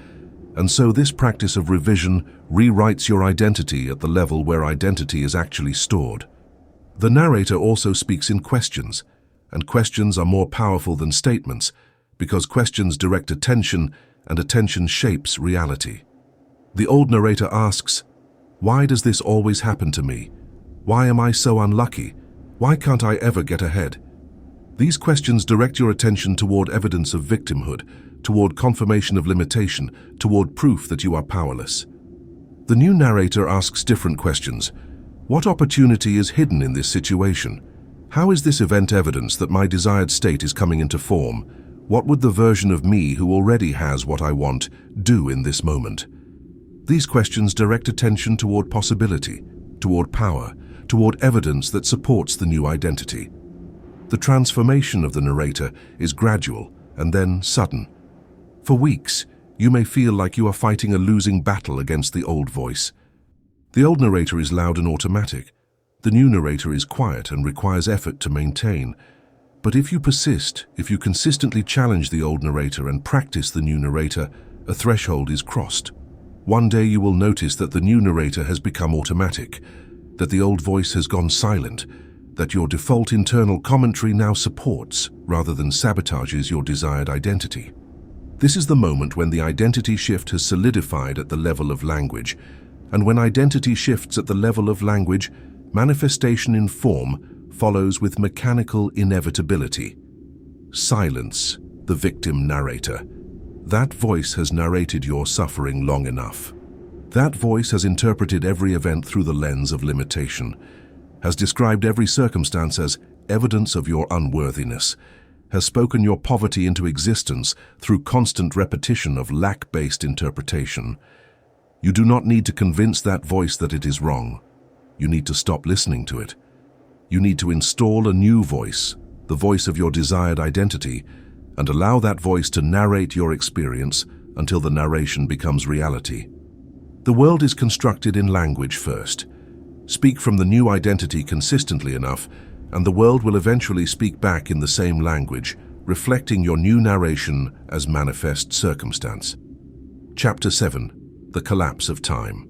and so this practice of revision rewrites your identity at the level where identity is actually stored. The narrator also speaks in questions, and questions are more powerful than statements because questions direct attention and attention shapes reality. The old narrator asks, "Why does this always happen to me? Why am I so unlucky? Why can't I ever get ahead?" These questions direct your attention toward evidence of victimhood, toward confirmation of limitation, toward proof that you are powerless. The new narrator asks different questions. What opportunity is hidden in this situation? How is this event evidence that my desired state is coming into form? What would the version of me who already has what I want do in this moment? These questions direct attention toward possibility, toward power, toward evidence that supports the new identity. The transformation of the narrator is gradual and then sudden. For weeks, You may feel like you are fighting a losing battle against the old voice. The old narrator is loud and automatic. The new narrator is quiet and requires effort to maintain. But if you persist, if you consistently challenge the old narrator and practice the new narrator, a threshold is crossed. One day you will notice that the new narrator has become automatic, that the old voice has gone silent, that your default internal commentary now supports, rather than sabotages, your desired identity. This is the moment when the identity shift has solidified at the level of language, and when identity shifts at the level of language, manifestation in form follows with mechanical inevitability. Silence, the victim narrator. That voice has narrated your suffering long enough. That voice has interpreted every event through the lens of limitation, has described every circumstance as evidence of your unworthiness, has spoken your poverty into existence through constant repetition of lack-based interpretation. You do not need to convince that voice that it is wrong. You need to stop listening to it. You need to install a new voice, the voice of your desired identity, and allow that voice to narrate your experience until the narration becomes reality. The world is constructed in language first. Speak from the new identity consistently enough, and the world will eventually speak back in the same language, reflecting your new narration as manifest circumstance. Chapter 7. The Collapse of Time.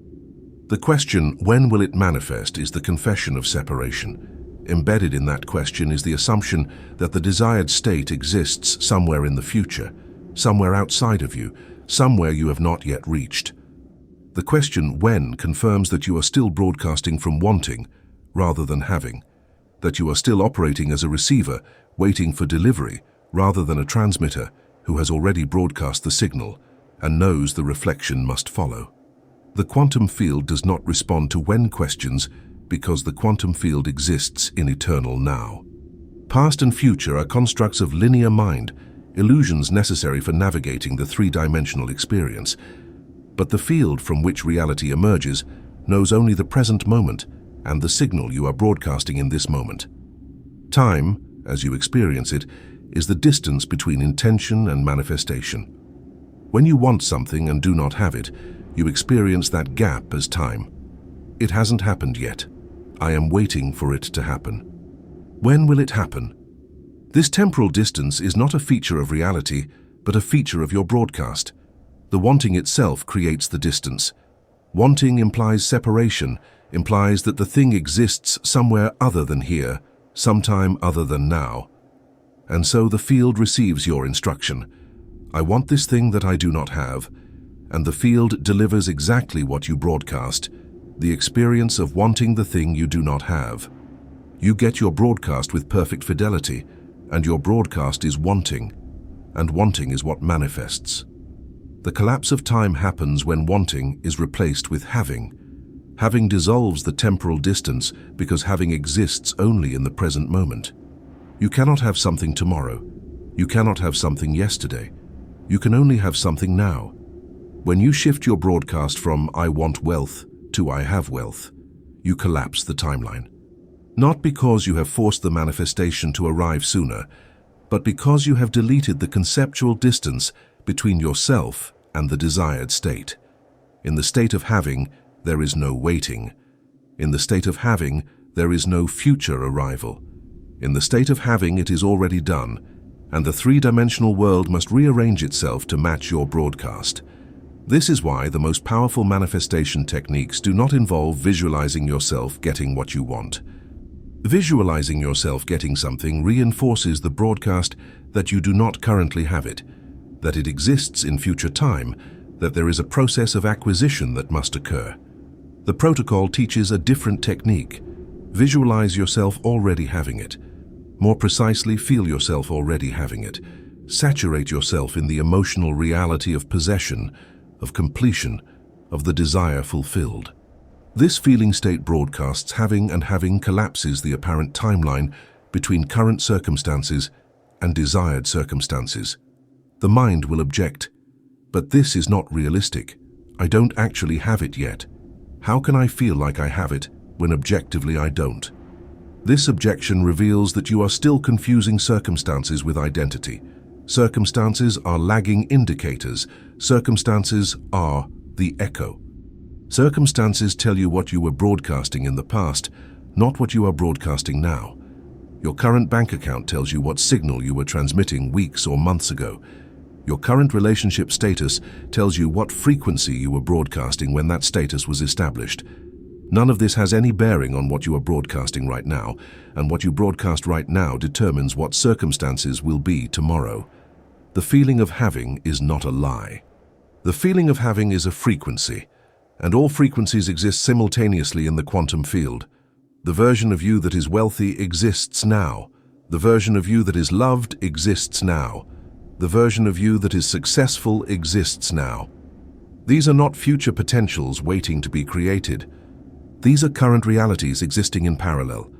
The question, when will it manifest, is the confession of separation. Embedded in that question is the assumption that the desired state exists somewhere in the future, somewhere outside of you, somewhere you have not yet reached. The question, when, confirms that you are still broadcasting from wanting rather than having, that you are still operating as a receiver, waiting for delivery, rather than a transmitter who has already broadcast the signal and knows the reflection must follow. The quantum field does not respond to when questions because the quantum field exists in eternal now. Past and future are constructs of linear mind, illusions necessary for navigating the three-dimensional experience. But the field from which reality emerges knows only the present moment and the signal you are broadcasting in this moment. Time, as you experience it, is the distance between intention and manifestation. When you want something and do not have it, you experience that gap as time. It hasn't happened yet. I am waiting for it to happen. When will it happen? This temporal distance is not a feature of reality, but a feature of your broadcast. The wanting itself creates the distance. Wanting implies separation, implies that the thing exists somewhere other than here, sometime other than now. And so the field receives your instruction. I want this thing that I do not have, and the field delivers exactly what you broadcast, the experience of wanting the thing you do not have. You get your broadcast with perfect fidelity, and your broadcast is wanting, and wanting is what manifests. The collapse of time happens when wanting is replaced with having. Having dissolves the temporal distance because having exists only in the present moment. You cannot have something tomorrow. You cannot have something yesterday. You can only have something now. When you shift your broadcast from I want wealth to I have wealth, you collapse the timeline. Not because you have forced the manifestation to arrive sooner, but because you have deleted the conceptual distance between yourself and the desired state. In the state of having, there is no waiting. In the state of having, there is no future arrival. In the state of having, it is already done, and the three-dimensional world must rearrange itself to match your broadcast. This is why the most powerful manifestation techniques do not involve visualizing yourself getting what you want. Visualizing yourself getting something reinforces the broadcast that you do not currently have it, that it exists in future time, that there is a process of acquisition that must occur. The protocol teaches a different technique. Visualize yourself already having it. More precisely, feel yourself already having it. Saturate yourself in the emotional reality of possession, of completion, of the desire fulfilled. This feeling state broadcasts having, and having collapses the apparent timeline between current circumstances and desired circumstances. The mind will object, but this is not realistic. I don't actually have it yet. How can I feel like I have it when objectively I don't? This objection reveals that you are still confusing circumstances with identity. Circumstances are lagging indicators. Circumstances are the echo. Circumstances tell you what you were broadcasting in the past, not what you are broadcasting now. Your current bank account tells you what signal you were transmitting weeks or months ago. Your current relationship status tells you what frequency you were broadcasting when that status was established. None of this has any bearing on what you are broadcasting right now, and what you broadcast right now determines what circumstances will be tomorrow. The feeling of having is not a lie. The feeling of having is a frequency, and all frequencies exist simultaneously in the quantum field. The version of you that is wealthy exists now. The version of you that is loved exists now. The version of you that is successful exists now. These are not future potentials waiting to be created. These are current realities existing in parallel,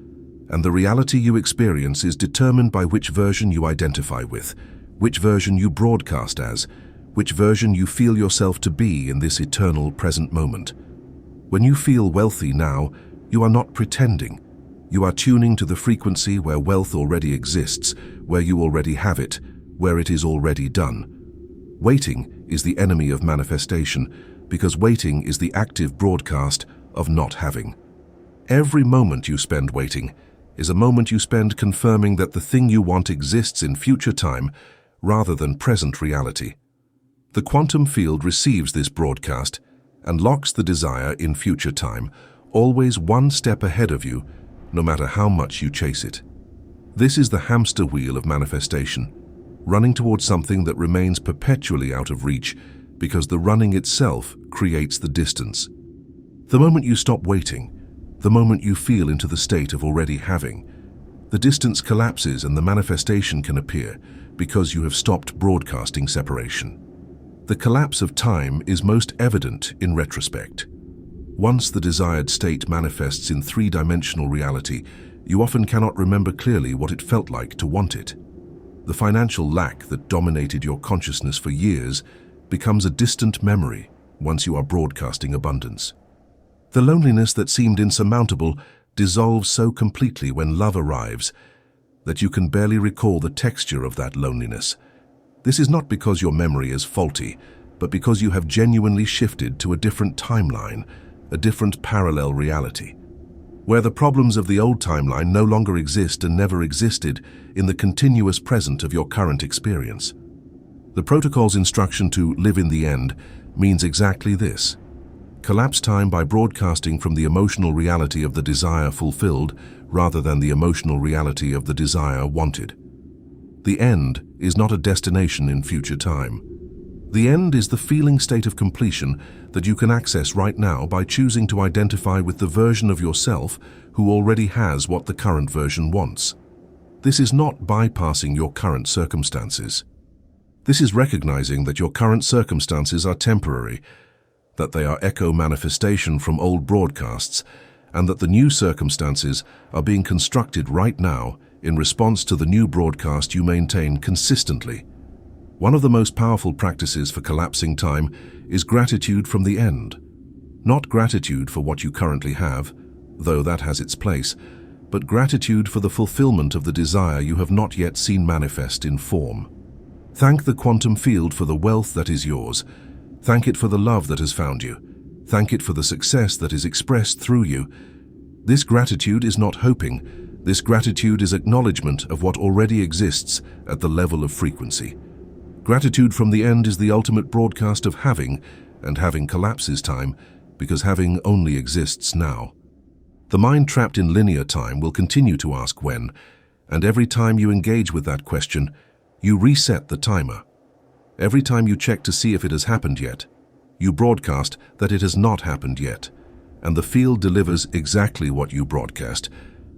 and the reality you experience is determined by which version you identify with, which version you broadcast as, which version you feel yourself to be in this eternal present moment. When you feel wealthy now, you are not pretending. You are tuning to the frequency where wealth already exists, where you already have it, where it is already done. Waiting is the enemy of manifestation, because waiting is the active broadcast of not having. Every moment you spend waiting is a moment you spend confirming that the thing you want exists in future time rather than present reality. The quantum field receives this broadcast and locks the desire in future time, always one step ahead of you, no matter how much you chase it. This is the hamster wheel of manifestation, running towards something that remains perpetually out of reach because the running itself creates the distance. The moment you stop waiting, the moment you feel into the state of already having, the distance collapses and the manifestation can appear because you have stopped broadcasting separation. The collapse of time is most evident in retrospect. Once the desired state manifests in three-dimensional reality, you often cannot remember clearly what it felt like to want it. The financial lack that dominated your consciousness for years becomes a distant memory once you are broadcasting abundance. The loneliness that seemed insurmountable dissolves so completely when love arrives that you can barely recall the texture of that loneliness. This is not because your memory is faulty, but because you have genuinely shifted to a different timeline, a different parallel reality, where the problems of the old timeline no longer exist and never existed in the continuous present of your current experience. The protocol's instruction to live in the end means exactly this. Collapse time by broadcasting from the emotional reality of the desire fulfilled rather than the emotional reality of the desire wanted. The end is not a destination in future time. The end is the feeling state of completion that you can access right now by choosing to identify with the version of yourself who already has what the current version wants. This is not bypassing your current circumstances. This is recognizing that your current circumstances are temporary, that they are echo manifestation from old broadcasts, and that the new circumstances are being constructed right now in response to the new broadcast you maintain consistently. One of the most powerful practices for collapsing time is gratitude from the end. Not gratitude for what you currently have, though that has its place, but gratitude for the fulfillment of the desire you have not yet seen manifest in form. Thank the quantum field for the wealth that is yours. Thank it for the love that has found you. Thank it for the success that is expressed through you. This gratitude is not hoping. This gratitude is acknowledgement of what already exists at the level of frequency. Gratitude from the end is the ultimate broadcast of having, and having collapses time, because having only exists now. The mind trapped in linear time will continue to ask when, and every time you engage with that question, you reset the timer. Every time you check to see if it has happened yet, you broadcast that it has not happened yet, and the field delivers exactly what you broadcast.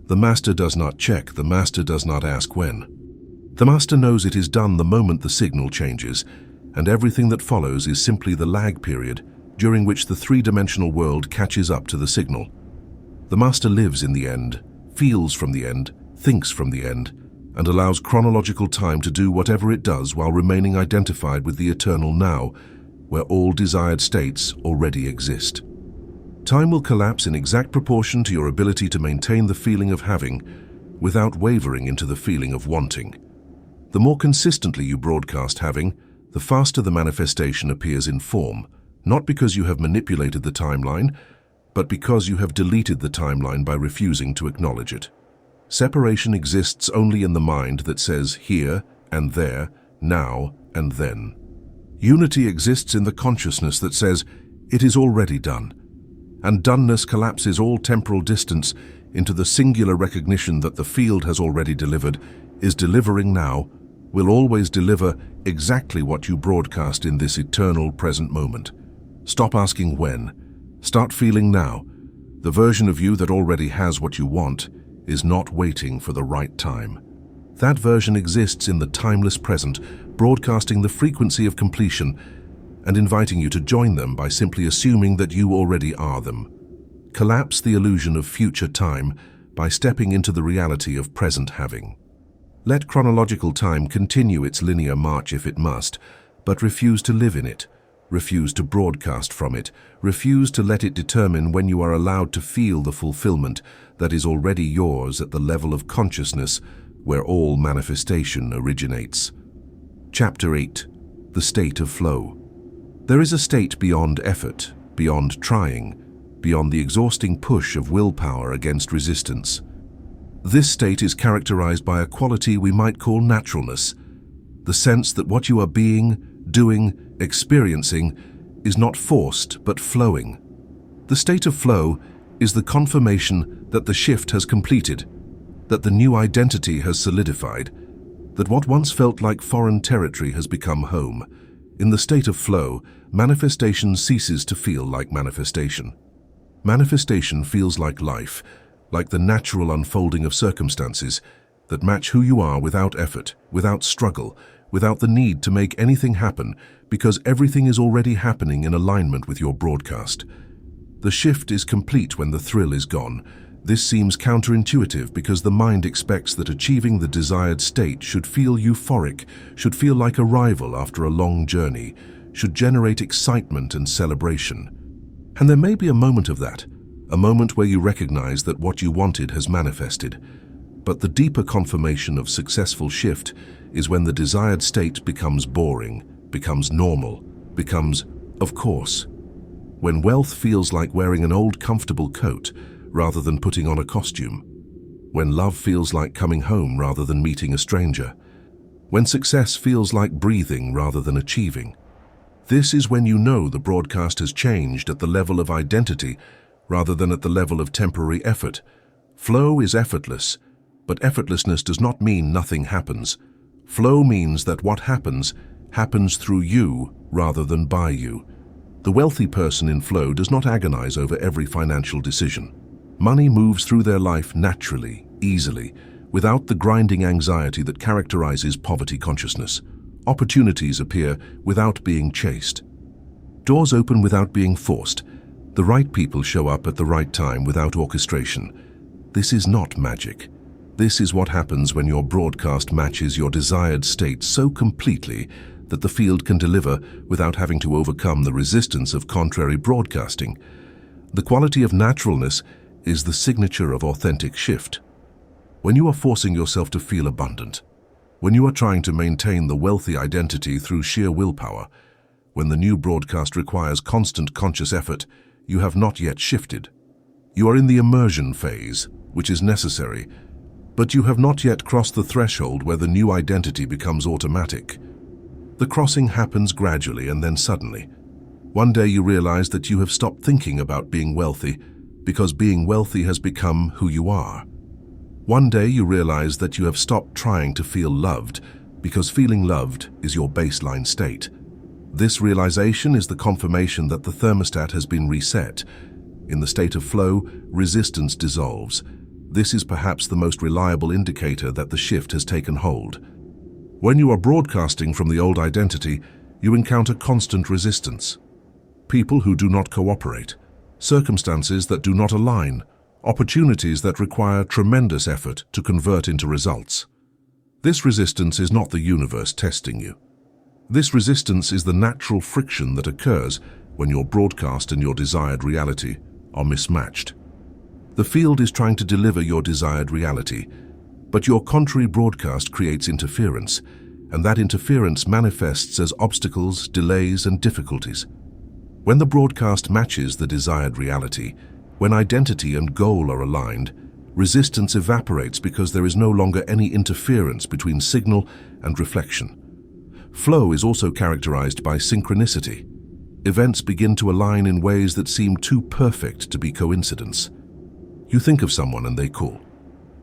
The master does not check, the master does not ask when. The master knows it is done the moment the signal changes, and everything that follows is simply the lag period during which the three-dimensional world catches up to the signal. The master lives in the end, feels from the end, thinks from the end, and allows chronological time to do whatever it does while remaining identified with the eternal now, where all desired states already exist. Time will collapse in exact proportion to your ability to maintain the feeling of having without wavering into the feeling of wanting. The more consistently you broadcast having, the faster the manifestation appears in form, not because you have manipulated the timeline, but because you have deleted the timeline by refusing to acknowledge it. Separation exists only in the mind that says here and there, now and then. Unity exists in the consciousness that says it is already done, and doneness collapses all temporal distance into the singular recognition that the field has already delivered, is delivering now, will always deliver exactly what you broadcast in this eternal present moment. Stop asking when. Start feeling now. The version of you that already has what you want is not waiting for the right time. That version exists in the timeless present, broadcasting the frequency of completion and inviting you to join them by simply assuming that you already are them. Collapse the illusion of future time by stepping into the reality of present having. Let chronological time continue its linear march if it must, but refuse to live in it, refuse to broadcast from it, refuse to let it determine when you are allowed to feel the fulfillment that is already yours at the level of consciousness where all manifestation originates. Chapter 8. The State of Flow. There is a state beyond effort, beyond trying, beyond the exhausting push of willpower against resistance. This state is characterized by a quality we might call naturalness, the sense that what you are being, doing, experiencing is not forced but flowing. The state of flow is the confirmation that the shift has completed, that the new identity has solidified, that what once felt like foreign territory has become home. In the state of flow, manifestation ceases to feel like manifestation. Manifestation feels like life, like the natural unfolding of circumstances that match who you are without effort, without struggle, without the need to make anything happen, because everything is already happening in alignment with your broadcast. The shift is complete when the thrill is gone. This seems counterintuitive because the mind expects that achieving the desired state should feel euphoric, should feel like arrival after a long journey, should generate excitement and celebration. And there may be a moment of that, a moment where you recognize that what you wanted has manifested. But the deeper confirmation of successful shift is when the desired state becomes boring, becomes normal, becomes of course. When wealth feels like wearing an old comfortable coat rather than putting on a costume. When love feels like coming home rather than meeting a stranger. When success feels like breathing rather than achieving. This is when you know the broadcast has changed at the level of identity rather than at the level of temporary effort. Flow is effortless, but effortlessness does not mean nothing happens. Flow means that what happens through you rather than by you. The wealthy person in flow does not agonize over every financial decision. Money moves through their life naturally, easily, without the grinding anxiety that characterizes poverty consciousness. Opportunities appear without being chased. Doors open without being forced. The right people show up at the right time without orchestration. This is not magic. This is what happens when your broadcast matches your desired state so completely that the field can deliver without having to overcome the resistance of contrary broadcasting. The quality of naturalness is the signature of authentic shift. When you are forcing yourself to feel abundant, when you are trying to maintain the wealthy identity through sheer willpower, when the new broadcast requires constant conscious effort, you have not yet shifted. You are in the immersion phase, which is necessary, but you have not yet crossed the threshold where the new identity becomes automatic. The crossing happens gradually and then suddenly. One day you realize that you have stopped thinking about being wealthy because being wealthy has become who you are. One day you realize that you have stopped trying to feel loved because feeling loved is your baseline state. This realization is the confirmation that the thermostat has been reset. In the state of flow, resistance dissolves. This is perhaps the most reliable indicator that the shift has taken hold. When you are broadcasting from the old identity, you encounter constant resistance. People who do not cooperate, circumstances that do not align, opportunities that require tremendous effort to convert into results. This resistance is not the universe testing you. This resistance is the natural friction that occurs when your broadcast and your desired reality are mismatched. The field is trying to deliver your desired reality, but your contrary broadcast creates interference. and that interference manifests as obstacles, delays, and difficulties. When the broadcast matches the desired reality, when identity and goal are aligned, resistance evaporates because there is no longer any interference between signal and reflection. Flow is also characterized by synchronicity. Events begin to align in ways that seem too perfect to be coincidence. You think of someone and they call.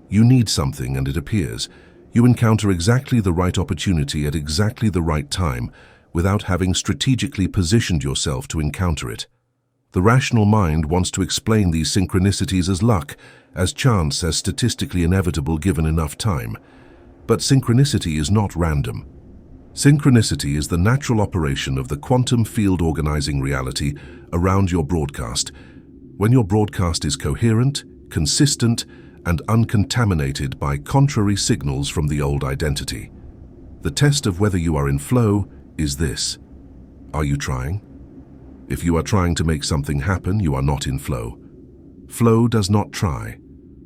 You need something and it appears. You encounter exactly the right opportunity at exactly the right time without having strategically positioned yourself to encounter it. The rational mind wants to explain these synchronicities as luck, as chance, as statistically inevitable given enough time. But synchronicity is not random. Synchronicity is the natural operation of the quantum field organizing reality around your broadcast. When your broadcast is coherent, consistent, and uncontaminated by contrary signals from the old identity. The test of whether you are in flow is this. Are you trying? If you are trying to make something happen, you are not in flow. Flow does not try.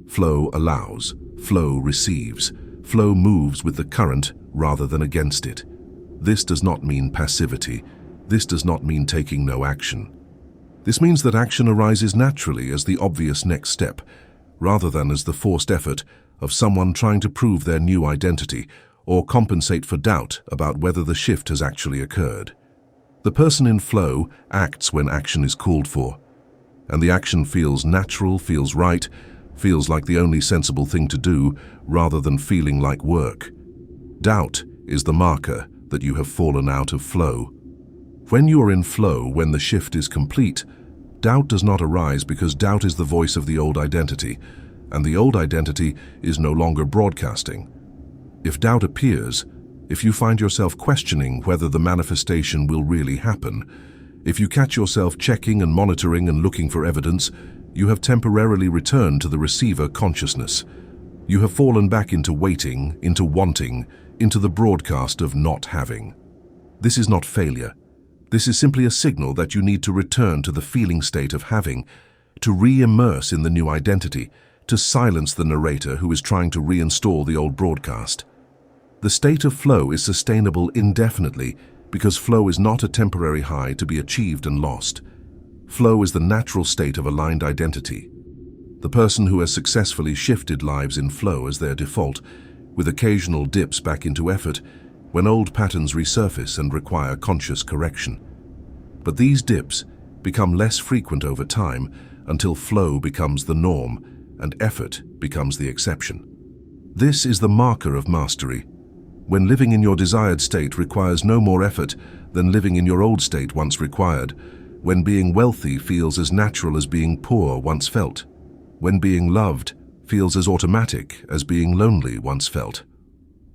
Flow allows. Flow receives. Flow moves with the current rather than against it. This does not mean passivity. This does not mean taking no action. This means that action arises naturally as the obvious next step, rather than as the forced effort of someone trying to prove their new identity or compensate for doubt about whether the shift has actually occurred. The person in flow acts when action is called for, and the action feels natural, feels right, feels like the only sensible thing to do rather than feeling like work. Doubt is the marker that you have fallen out of flow. When you are in flow, when the shift is complete, doubt does not arise because doubt is the voice of the old identity, and the old identity is no longer broadcasting. If doubt appears, if you find yourself questioning whether the manifestation will really happen, if you catch yourself checking and monitoring and looking for evidence, you have temporarily returned to the receiver consciousness. You have fallen back into waiting, into wanting, into the broadcast of not having. This is not failure. This is simply a signal that you need to return to the feeling state of having, to re-immerse in the new identity, to silence the narrator who is trying to reinstall the old broadcast. The state of flow is sustainable indefinitely because flow is not a temporary high to be achieved and lost. Flow is the natural state of aligned identity. The person who has successfully shifted lives in flow as their default, with occasional dips back into effort, when old patterns resurface and require conscious correction. But these dips become less frequent over time until flow becomes the norm and effort becomes the exception. This is the marker of mastery. When living in your desired state requires no more effort than living in your old state once required, when being wealthy feels as natural as being poor once felt, when being loved feels as automatic as being lonely once felt.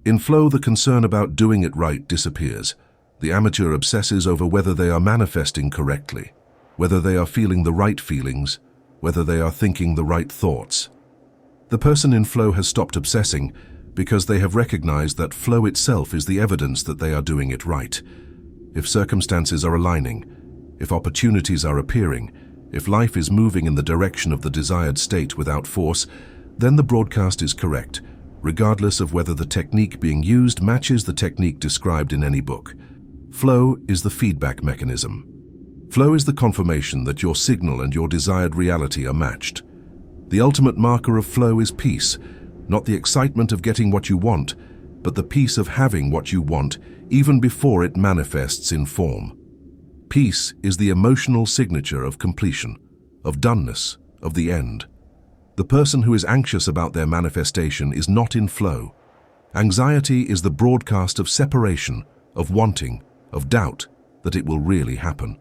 In flow, the concern about doing it right disappears. The amateur obsesses over whether they are manifesting correctly, whether they are feeling the right feelings, whether they are thinking the right thoughts. The person in flow has stopped obsessing because they have recognized that flow itself is the evidence that they are doing it right. If circumstances are aligning, if opportunities are appearing, if life is moving in the direction of the desired state without force, then the broadcast is correct, regardless of whether the technique being used matches the technique described in any book. Flow is the feedback mechanism. Flow is the confirmation that your signal and your desired reality are matched. The ultimate marker of flow is peace, not the excitement of getting what you want, but the peace of having what you want even before it manifests in form. Peace is the emotional signature of completion, of doneness, of the end. The person who is anxious about their manifestation is not in flow. Anxiety is the broadcast of separation, of wanting, of doubt that it will really happen.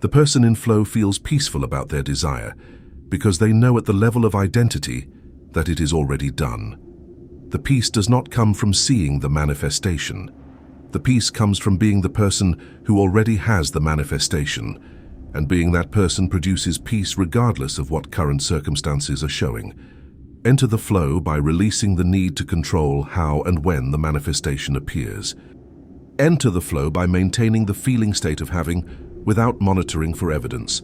The person in flow feels peaceful about their desire because they know at the level of identity that it is already done. The peace does not come from seeing the manifestation. The peace comes from being the person who already has the manifestation, and being that person produces peace regardless of what current circumstances are showing. Enter the flow by releasing the need to control how and when the manifestation appears. Enter the flow by maintaining the feeling state of having without monitoring for evidence.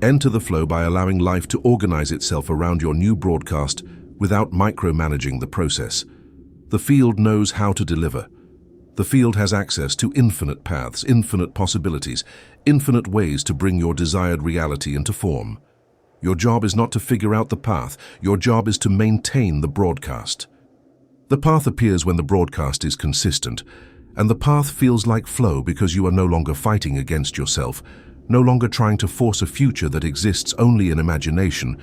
Enter the flow by allowing life to organize itself around your new broadcast without micromanaging the process. The field knows how to deliver. The field has access to infinite paths, infinite possibilities, infinite ways to bring your desired reality into form. Your job is not to figure out the path, your job is to maintain the broadcast. The path appears when the broadcast is consistent, and the path feels like flow because you are no longer fighting against yourself, no longer trying to force a future that exists only in imagination,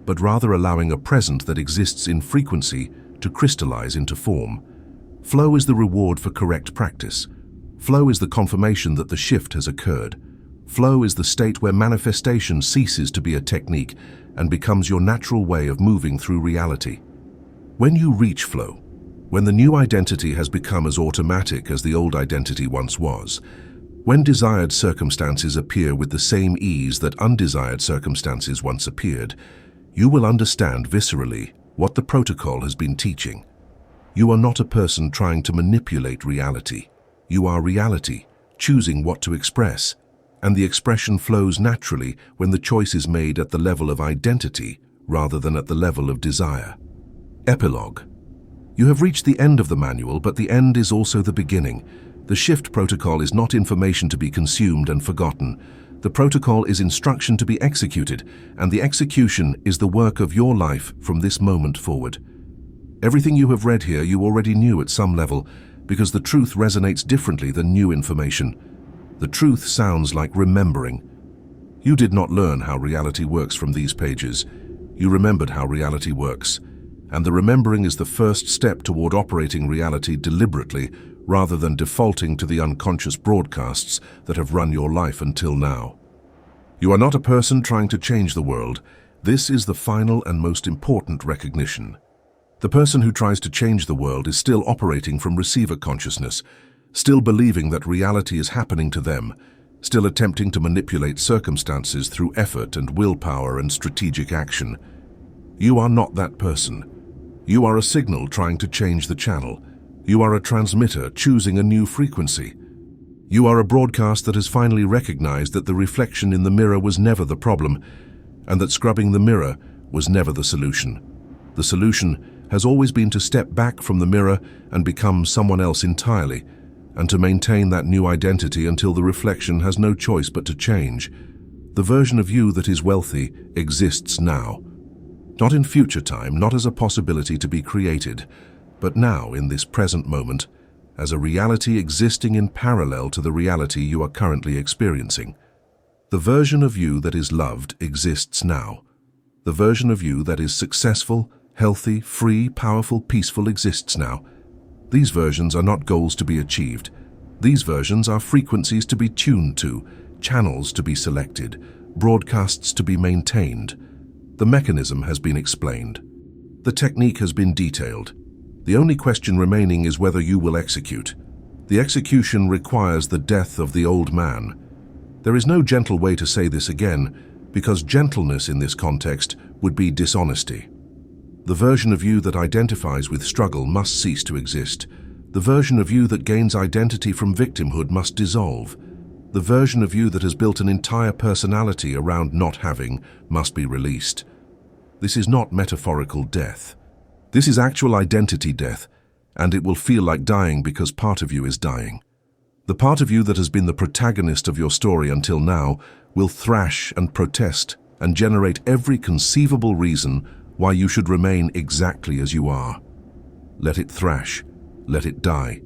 but rather allowing a present that exists in frequency to crystallize into form. Flow is the reward for correct practice. Flow is the confirmation that the shift has occurred. Flow is the state where manifestation ceases to be a technique and becomes your natural way of moving through reality. When you reach flow, when the new identity has become as automatic as the old identity once was, when desired circumstances appear with the same ease that undesired circumstances once appeared, you will understand viscerally what the protocol has been teaching. You are not a person trying to manipulate reality. You are reality, choosing what to express, and the expression flows naturally when the choice is made at the level of identity rather than at the level of desire. Epilogue. You have reached the end of the manual, but the end is also the beginning. The shift protocol is not information to be consumed and forgotten. The protocol is instruction to be executed, and the execution is the work of your life from this moment forward. Everything you have read here you already knew at some level, because the truth resonates differently than new information. The truth sounds like remembering. You did not learn how reality works from these pages. You remembered how reality works. And the remembering is the first step toward operating reality deliberately, rather than defaulting to the unconscious broadcasts that have run your life until now. You are not a person trying to change the world. This is the final and most important recognition. The person who tries to change the world is still operating from receiver consciousness, still believing that reality is happening to them, still attempting to manipulate circumstances through effort and willpower and strategic action. You are not that person. You are a signal trying to change the channel. You are a transmitter choosing a new frequency. You are a broadcast that has finally recognized that the reflection in the mirror was never the problem, and that scrubbing the mirror was never the solution. The solution has always been to step back from the mirror and become someone else entirely, and to maintain that new identity until the reflection has no choice but to change. The version of you that is wealthy exists now. Not in future time, not as a possibility to be created, but now in this present moment, as a reality existing in parallel to the reality you are currently experiencing. The version of you that is loved exists now. The version of you that is successful, healthy, free, powerful, peaceful exists now. These versions are not goals to be achieved. These versions are frequencies to be tuned to, channels to be selected, broadcasts to be maintained. The mechanism has been explained. The technique has been detailed. The only question remaining is whether you will execute. The execution requires the death of the old man. There is no gentle way to say this again, because gentleness in this context would be dishonesty. The version of you that identifies with struggle must cease to exist. The version of you that gains identity from victimhood must dissolve. The version of you that has built an entire personality around not having must be released. This is not metaphorical death. This is actual identity death, and it will feel like dying because part of you is dying. The part of you that has been the protagonist of your story until now will thrash and protest and generate every conceivable reason why you should remain exactly as you are. Let it thrash. Let it die.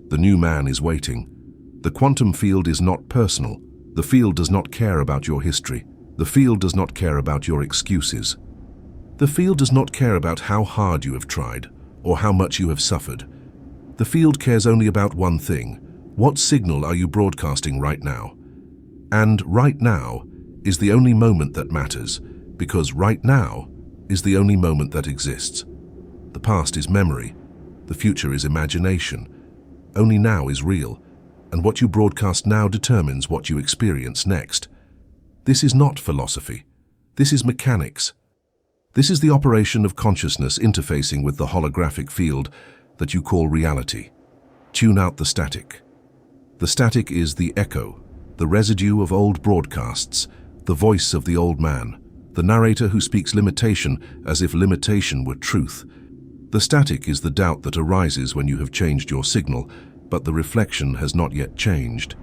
The new man is waiting. The quantum field is not personal. The field does not care about your history. The field does not care about your excuses. The field does not care about how hard you have tried or how much you have suffered. The field cares only about one thing. What signal are you broadcasting right now? And right now is the only moment that matters, because right now is the only moment that exists. The past is memory. The future is imagination. Only now is real, and what you broadcast now determines what you experience next. This is not philosophy. This is mechanics. This is the operation of consciousness interfacing with the holographic field that you call reality. Tune out the static. The static is the echo, the residue of old broadcasts, the voice of the old man, the narrator who speaks limitation as if limitation were truth. The static is the doubt that arises when you have changed your signal, but the reflection has not yet changed.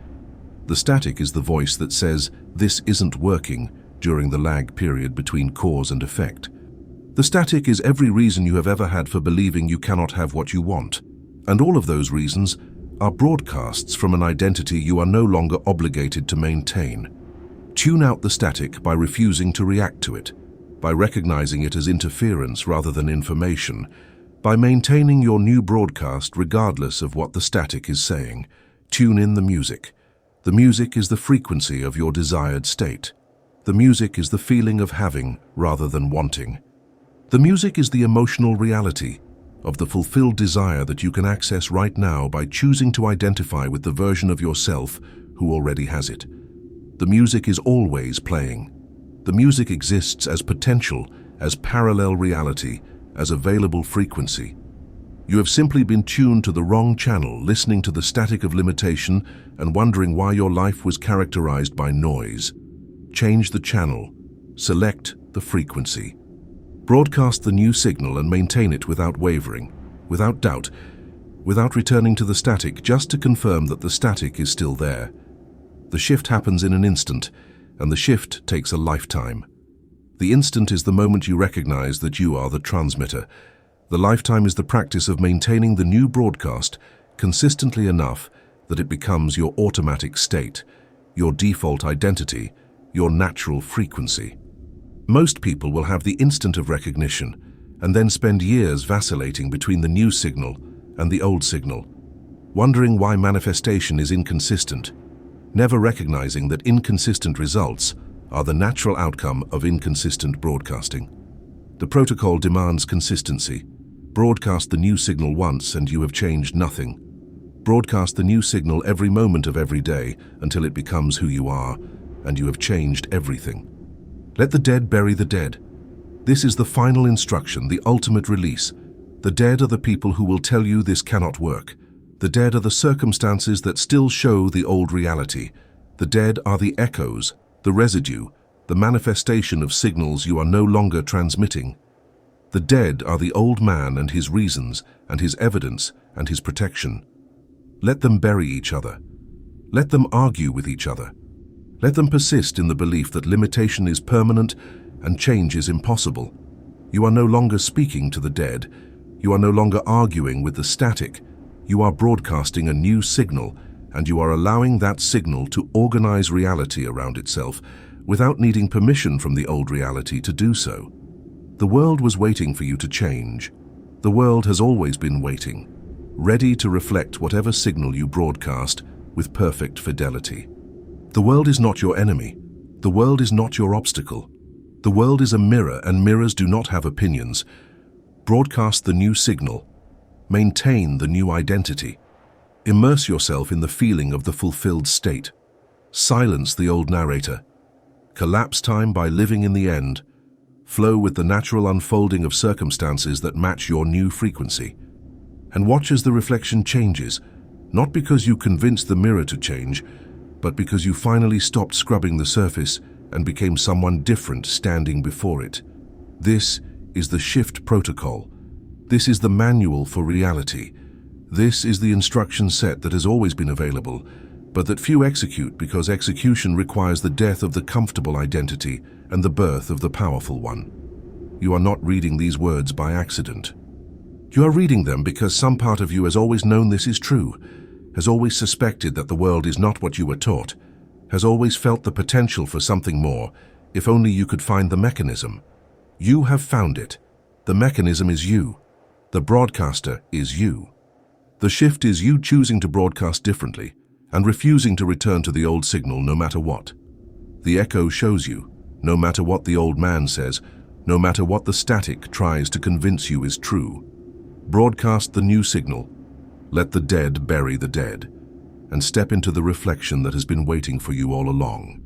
The static is the voice that says, "This isn't working," during the lag period between cause and effect. The static is every reason you have ever had for believing you cannot have what you want. And all of those reasons are broadcasts from an identity you are no longer obligated to maintain. Tune out the static by refusing to react to it, by recognizing it as interference rather than information, by maintaining your new broadcast regardless of what the static is saying. Tune in the music. The music is the frequency of your desired state. The music is the feeling of having rather than wanting. The music is the emotional reality of the fulfilled desire that you can access right now by choosing to identify with the version of yourself who already has it. The music is always playing. The music exists as potential, as parallel reality, as available frequency. You have simply been tuned to the wrong channel, listening to the static of limitation and wondering why your life was characterized by noise. Change the channel. Select the frequency. Broadcast the new signal and maintain it without wavering, without doubt, without returning to the static, just to confirm that the static is still there. The shift happens in an instant, and the shift takes a lifetime. The instant is the moment you recognize that you are the transmitter. The lifetime is the practice of maintaining the new broadcast consistently enough that it becomes your automatic state, your default identity, your natural frequency. Most people will have the instant of recognition and then spend years vacillating between the new signal and the old signal, wondering why manifestation is inconsistent, never recognizing that inconsistent results are the natural outcome of inconsistent broadcasting. The protocol demands consistency. Broadcast the new signal once and you have changed nothing. Broadcast the new signal every moment of every day until it becomes who you are, and you have changed everything. Let the dead bury the dead. This is the final instruction, the ultimate release. The dead are the people who will tell you this cannot work. The dead are the circumstances that still show the old reality. The dead are the echoes, the residue, the manifestation of signals you are no longer transmitting. The dead are the old man and his reasons, and his evidence, and his protection. Let them bury each other. Let them argue with each other. Let them persist in the belief that limitation is permanent and change is impossible. You are no longer speaking to the dead. You are no longer arguing with the static. You are broadcasting a new signal, and you are allowing that signal to organize reality around itself without needing permission from the old reality to do so. The world was waiting for you to change. The world has always been waiting, ready to reflect whatever signal you broadcast with perfect fidelity. The world is not your enemy. The world is not your obstacle. The world is a mirror, and mirrors do not have opinions. Broadcast the new signal. Maintain the new identity. Immerse yourself in the feeling of the fulfilled state. Silence the old narrator. Collapse time by living in the end. Flow with the natural unfolding of circumstances that match your new frequency. And watch as the reflection changes, not because you convinced the mirror to change, but because you finally stopped scrubbing the surface and became someone different standing before it. This is the shift protocol. This is the manual for reality. This is the instruction set that has always been available, but that few execute because execution requires the death of the comfortable identity and the birth of the powerful one. You are not reading these words by accident. You are reading them because some part of you has always known this is true, has always suspected that the world is not what you were taught, has always felt the potential for something more, if only you could find the mechanism. You have found it. The mechanism is you. The broadcaster is you. The shift is you choosing to broadcast differently and refusing to return to the old signal no matter what. The echo shows you, no matter what the old man says, no matter what the static tries to convince you is true. Broadcast the new signal. Let the dead bury the dead, and step into the reflection that has been waiting for you all along.